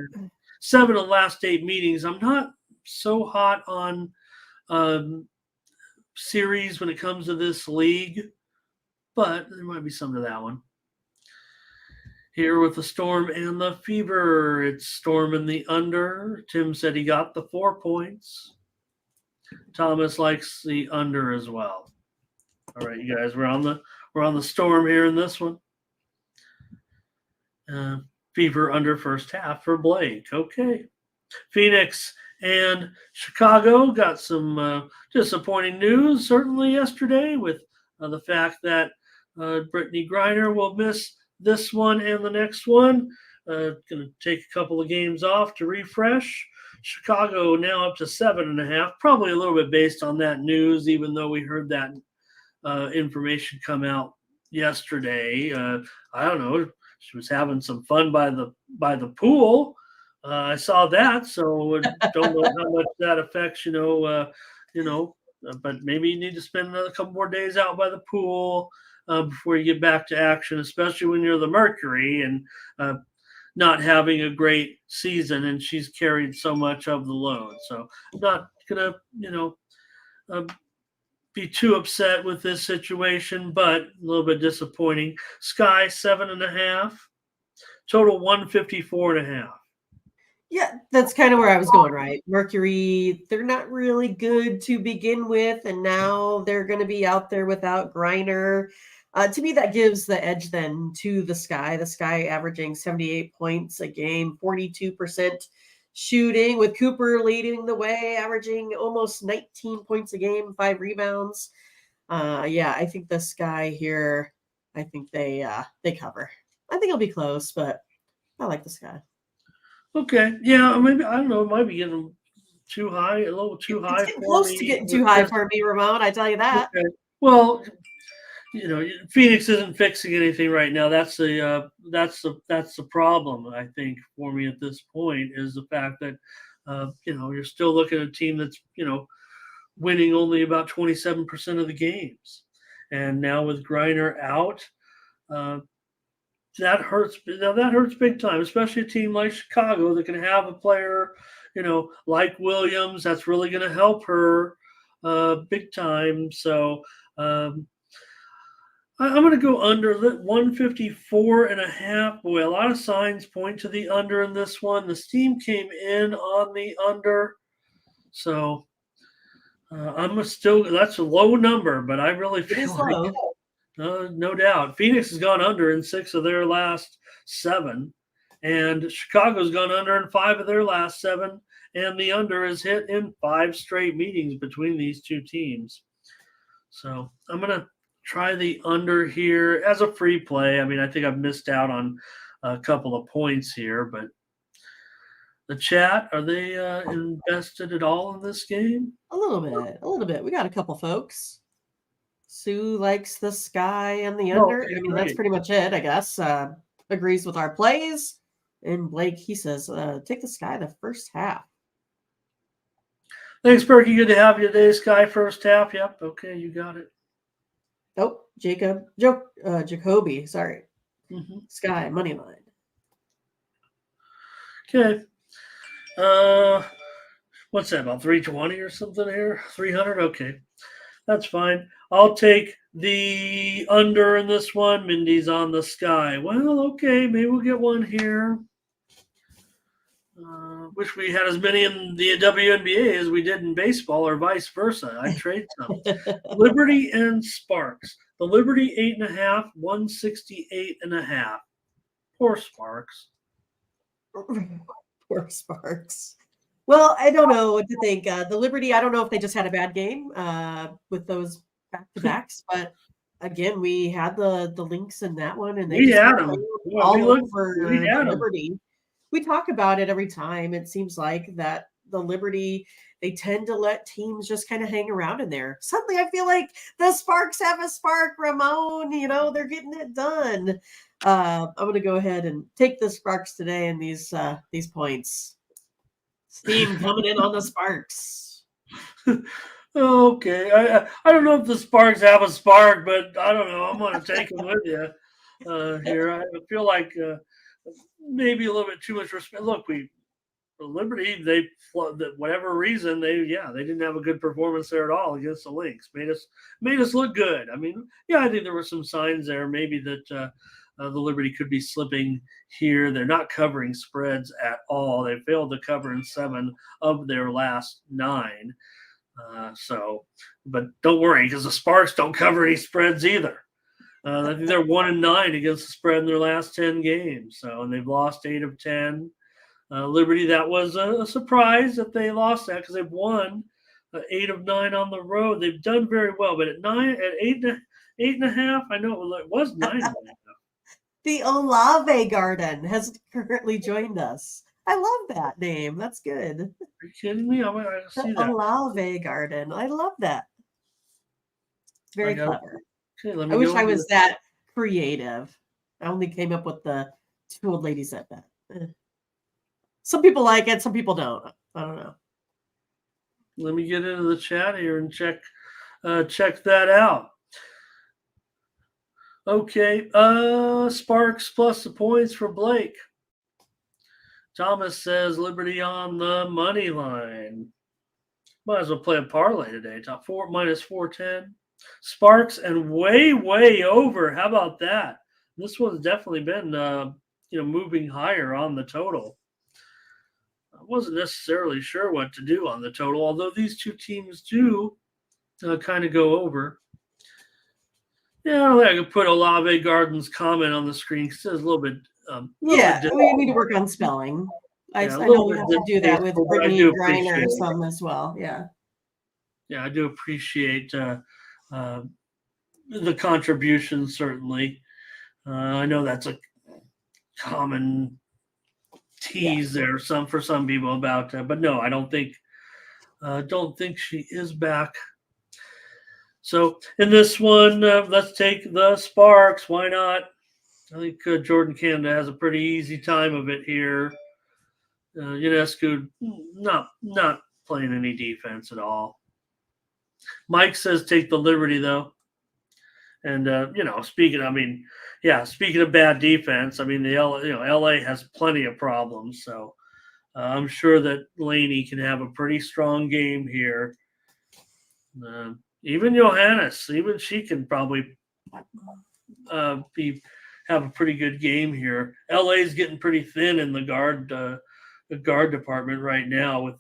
7 of the last 8 meetings. I'm not so hot on series when it comes to this league, but there might be some to that one. Here with the Storm and the Fever, it's Storm in the under. Tim said he got the 4 points. Thomas likes the under as well. All right, you guys, we're on the Storm here in this one. Fever under first half for Blake. Okay. Phoenix and Chicago got some disappointing news certainly yesterday with the fact that Brittany Griner will miss this one and the next one. Going to take a couple of games off to refresh. Chicago now up to 7.5, probably a little bit based on that news, even though we heard that information come out yesterday. I don't know. She was having some fun by the pool. I saw that, so don't know how much that affects, but maybe you need to spend another couple more days out by the pool before you get back to action, especially when you're the Mercury and not having a great season, and she's carried so much of the load. So not gonna, be too upset with this situation, but a little bit disappointing. Sky 7.5, total 154.5. Yeah, that's kind of where I was going, right? Mercury, they're not really good to begin with, and now they're going to be out there without Griner. To me, that gives the edge then to the Sky. The Sky averaging 78 points a game, 42% shooting, with Cooper leading the way, averaging almost 19 points a game, 5 rebounds. I think the Sky here, I think they cover. I think it'll be close, but I like the Sky. Okay. Yeah, maybe, I don't know, it might be getting too high, a little too high It's for close me. to getting too high for me, Ramon. I tell you that. Okay. Well, Phoenix isn't fixing anything right now. That's the problem, I think, for me at this point, is the fact that you're still looking at a team that's winning only about 27% of the games, and now with Griner out, that hurts. That hurts big time, especially a team like Chicago that can have a player, like Williams, that's really going to help her big time. So I'm going to go under 154.5. Boy, a lot of signs point to the under in this one. The steam came in on the under, so that's a low number, but I really feel like no doubt. Phoenix has gone under in 6 of their last 7, and Chicago's gone under in 5 of their last 7, and the under is hit in 5 straight meetings between these two teams. So I'm going to try the under here as a free play. I mean, I think I've missed out on a couple of points here, but the chat, are they invested at all in this game? A little bit. We got a couple folks. Sue likes the Sky and the under. Okay, I mean, that's pretty much it, I guess. Agrees with our plays. And Blake, he says, take the Sky the first half. Thanks, Berkey. Good to have you today, Sky. First half. Yep. Okay, you got it. Oh, Jacoby, sorry. Mm-hmm. Sky, money line. Okay. What's that, about 320 or something here? 300? Okay. That's fine. I'll take the under in this one. Mindy's on the Sky. Well, okay, maybe we'll get one here. Wish we had as many in the WNBA as we did in baseball, or vice versa. I'd trade some. Liberty and Sparks. The Liberty 8.5, 168.5. Poor Sparks. Poor Sparks. Well, I don't know what to think. The Liberty, I don't know if they just had a bad game with those back-to-backs, but again, we had the links in that one, and they We just had them. all over Liberty. We talk about it every time. It seems like that the Liberty, they tend to let teams just kind of hang around in there. Suddenly, I feel like the Sparks have a spark, Ramon. They're getting it done. I'm going to go ahead and take the Sparks today and these points. Steam coming in on the Sparks. Okay, I don't know if the Sparks have a spark, but I don't know. I'm going to take them with you here. I feel like maybe a little bit too much respect. Look, Liberty, whatever reason they didn't have a good performance there at all against the Lynx. Made us look good. I mean, yeah, I think there were some signs there maybe that the Liberty could be slipping here. They're not covering spreads at all. They failed to cover in 7 of their last 9. But don't worry because the Sparks don't cover any spreads either. I think they're 1-9 against the spread in their last 10 games. And they've lost 8 of 10. Liberty, that was a surprise that they lost that because they've won 8 of 9 on the road. They've done very well, but at 8.5, I know it was 9.5. The Olave Garden has currently joined us. I love that name. That's good. Are you kidding me? I see that. Olave Garden. I love that. Very clever. Okay, I wish I was that creative. I only came up with the 2 old ladies at that. Some people like it, some people don't. I don't know. Let me get into the chat here and check that out. Okay, Sparks plus the points for Blake. Thomas says Liberty on the money line. Might as well play a parlay today. Top 4 minus 410. Sparks and way over. How about that? This one's definitely been moving higher on the total. I wasn't necessarily sure what to do on the total, although these 2 teams do kind of go over. Yeah, I don't think I could put Olave Garden's comment on the screen because it's a little bit. We need to work on spelling. I know we have to do that with Brittany Griner or some as well. Yeah. Yeah, I do appreciate the contribution, certainly. I know that's a common tease there for some people about but no, I don't think she is back. So in this one, let's take the Sparks. Why not? I think Jordan Canada has a pretty easy time of it here. Ionescu not playing any defense at all. Mike says take the Liberty though. And speaking of bad defense, I mean LA has plenty of problems, so I'm sure that Laney can have a pretty strong game here. Even Johannes, she can probably have a pretty good game here. LA's getting pretty thin in the guard department right now with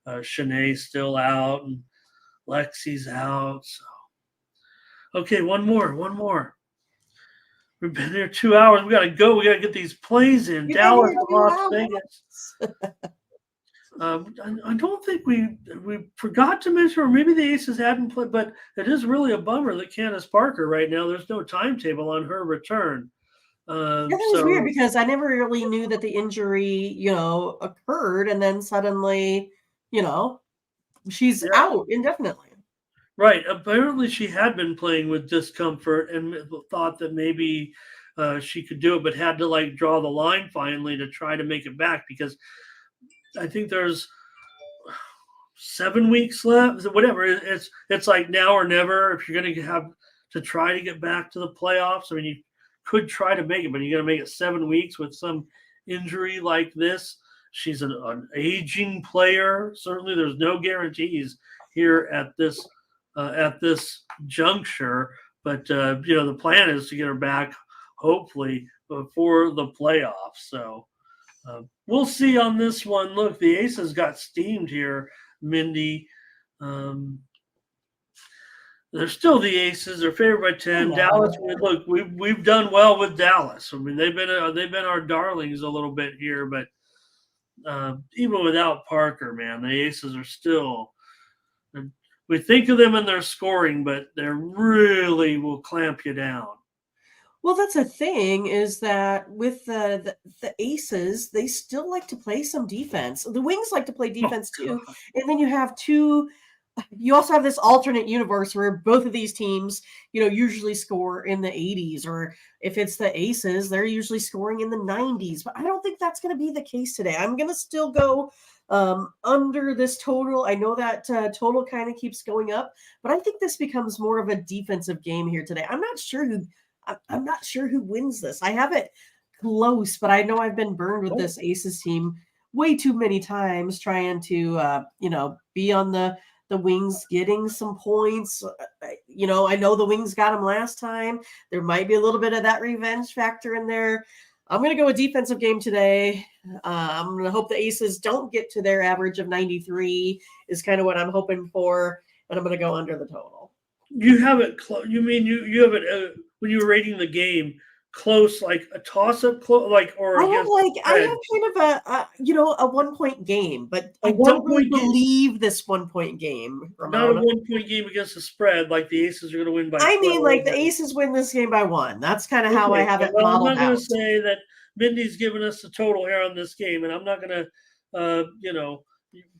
Shanae still out and Lexi's out. So. Okay, one more. We've been here 2 hours. We got to go. We got to get these plays in. Dallas, Las Vegas. I don't think we forgot to mention, or maybe the Aces hadn't played, but it is really a bummer that Candace Parker right now, there's no timetable on her return. That was weird because I never really knew that the injury, occurred, and then suddenly, she's out indefinitely. Right. Apparently she had been playing with discomfort and thought that maybe she could do it, but had to draw the line finally to try to make it back because I think there's 7 weeks left. Whatever. It's like now or never if you're going to have to try to get back to the playoffs. I mean, you could try to make it, but you're going to make it 7 weeks with some injury like this. She's an aging player. Certainly there's no guarantees here at this juncture, but the plan is to get her back hopefully before the playoffs. So we'll see on this one. Look, the Aces got steamed here, Mindy. They're still the Aces. They're favored by 10. Dallas. Look, we've done well with Dallas. I mean, they've been our darlings a little bit here, but even without Parker, man, the Aces are still. We think of them in their scoring, but they really will clamp you down. Well, that's the thing is that with the Aces, they still like to play some defense. The Wings like to play defense too. And then you have 2 you also have this alternate universe where both of these teams, usually score in the 80s, or if it's the Aces, they're usually scoring in the 90s. But I don't think that's going to be the case today. I'm going to still go under this total. I know that total kind of keeps going up, but I think this becomes more of a defensive game here today. I'm not sure who wins this. I have it close, but I know I've been burned with this Aces team way too many times trying to be on the Wings, getting some points. I know the Wings got them last time. There might be a little bit of that revenge factor in there. I'm going to go a defensive game today. I'm going to hope the Aces don't get to their average of 93 is kind of what I'm hoping for, and I'm going to go under the total. You have it close. You mean you have it when you were rating the game close, like a toss-up, or I have kind of a 1 point game, but I don't really believe this 1 point game. Not a 1 point game against the spread, like the Aces are going to win by 12. I mean, like the Aces win this game by 1. That's kind of how I have it modeled out. I'm not going to say that Mindy's given us the total here on this game, and I'm not going to,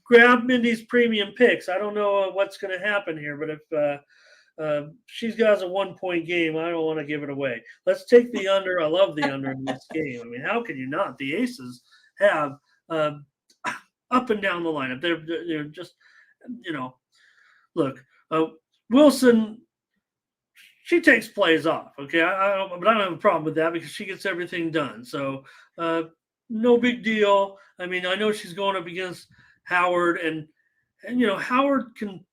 grab Mindy's premium picks. I don't know what's going to happen here, but if she's got a 1 point game, I don't want to give it away. Let's take the under. I love the under in this game. I mean, how can you not? The Aces have up and down the lineup. They're just, look, Wilson, she takes plays off. Okay, but I don't have a problem with that because she gets everything done. So no big deal. I mean, I know she's going up against Howard, and Howard can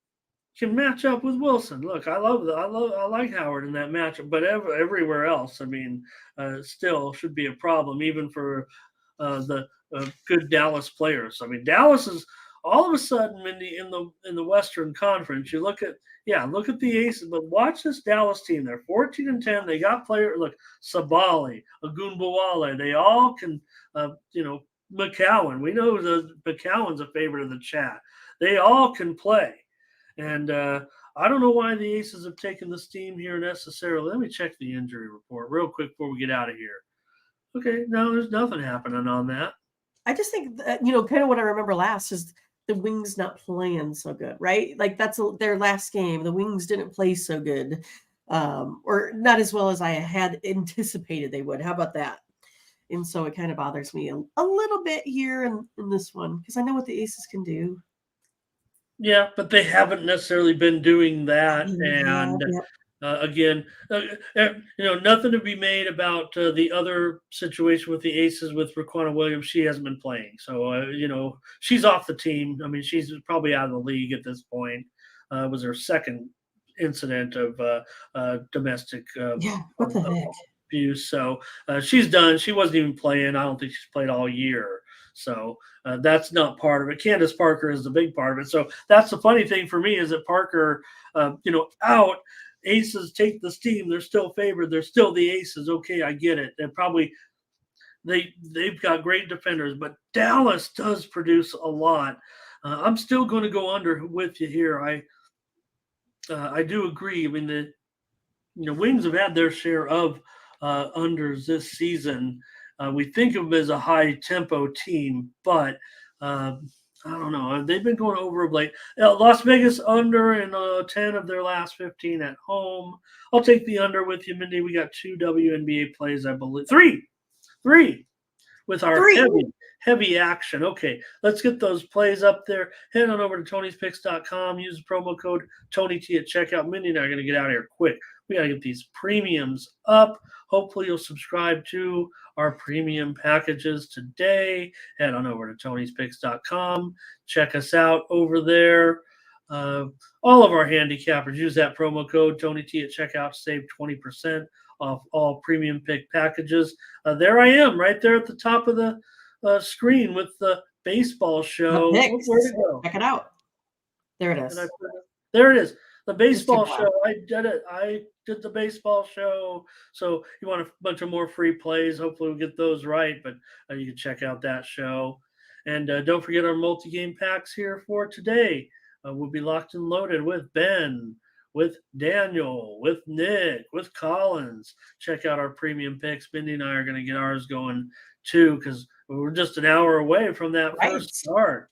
match up with Wilson. Look, I like Howard in that matchup, but everywhere else, I mean, still should be a problem, even for the good Dallas players. I mean, Dallas is all of a sudden in the Western Conference. You look at the Aces, but watch this Dallas team. They're 14-10. They got players. Look, Sabali, Agunbowale. They all can. McCowan. We know McCowan's a favorite of the chat. They all can play. And I don't know why the Aces have taken this team here necessarily. Let me check the injury report real quick before we get out of here. Okay, no, there's nothing happening on that. I just think that, kind of what I remember last is the Wings not playing so good, right? Like that's their last game. The Wings didn't play so good, or not as well as I had anticipated they would. How about that? And so it kind of bothers me a little bit here in this one because I know what the Aces can do. Yeah, but they haven't necessarily been doing that. And again, nothing to be made about the other situation with the Aces with Raquana Williams. She hasn't been playing. So, she's off the team. I mean, she's probably out of the league at this point. It was her second incident of domestic what the heck? abuse. So she's done. She wasn't even playing. I don't think she's played all year. So that's not part of it. Candace Parker is the big part of it. So that's the funny thing for me is that Parker, out. Aces take this team. They're still favored. They're still the Aces. Okay, I get it. They're probably they've got great defenders, but Dallas does produce a lot. I'm still going to go under with you here. I do agree. I mean, the Wings have had their share of unders this season. We think of them as a high-tempo team, but I don't know. They've been going over of late. Las Vegas under in 10 of their last 15 at home. I'll take the under with you, Mindy. We got 2 WNBA plays, I believe. Three with our heavy action. Okay, let's get those plays up there. Head on over to Tony'sPicks.com. Use the promo code TonyT at checkout. Mindy and I are going to get out of here quick. We got to get these premiums up. Hopefully you'll subscribe to our premium packages today. Head on over to Tony'sPicks.com. Check us out over there. All of our handicappers use that promo code TonyT at checkout to save 20% off all premium pick packages. There I am, right there at the top of the screen with the baseball show. Where'd it go? Check it out. There it is. There it is. The baseball show. I did it. I did the baseball show. So you want a bunch of more free plays. Hopefully we'll get those right. But you can check out that show. And don't forget our multi-game packs here for today. We'll be locked and loaded with Ben, with Daniel, with Nick, with Collins. Check out our premium picks. Mindy and I are going to get ours going too because we're just an hour away from that first start.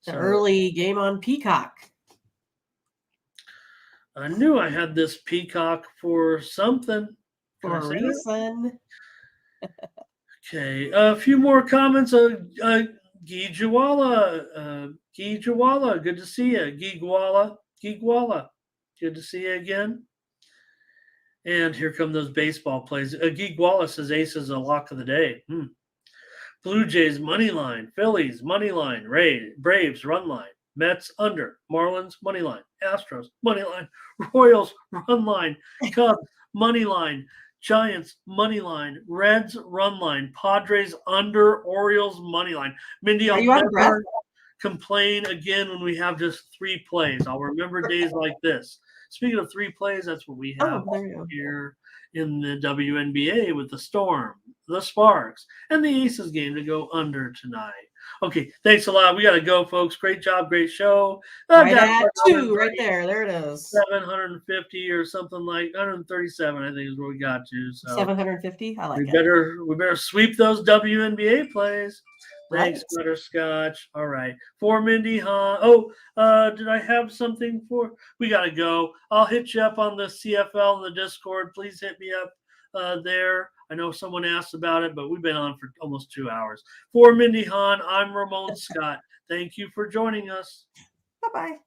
The early game on Peacock. I knew I had this peacock for something. Can For I a say that? reason. Okay, a few more comments. Guy Jawala, good to see you. Guy Gwala, good to see you again. And here come those baseball plays. Guy Gwala says Ace is a lock of the day. Blue Jays money line, Phillies money line, Braves run line, Mets under, Marlins money line, Astros money line, Royals run line, Cubs money line, Giants money line, Reds run line, Padres under, Orioles money line. Mindy, Are I'll you out of breath? never complain again when we have just 3 plays. I'll remember days like this. Speaking of 3 plays, that's what we have There you go. here in the WNBA with the Storm, the Sparks, and the Aces game to go under tonight. Okay, thanks a lot. We got to go, folks. Great job, great show. Right at 2, right there. There it is. 750 or something like 137, I think is where we got to. So 750. I like we it. better sweep those WNBA plays. Thanks, Right. Butterscotch. All right. For Mindy Hahn. Oh, did I have something for? We got to go. I'll hit you up on the CFL and the Discord. Please hit me up there. I know someone asked about it, but we've been on for almost 2 hours. For Mindy Hahn, I'm Ramon Scott. Thank you for joining us. Bye-bye.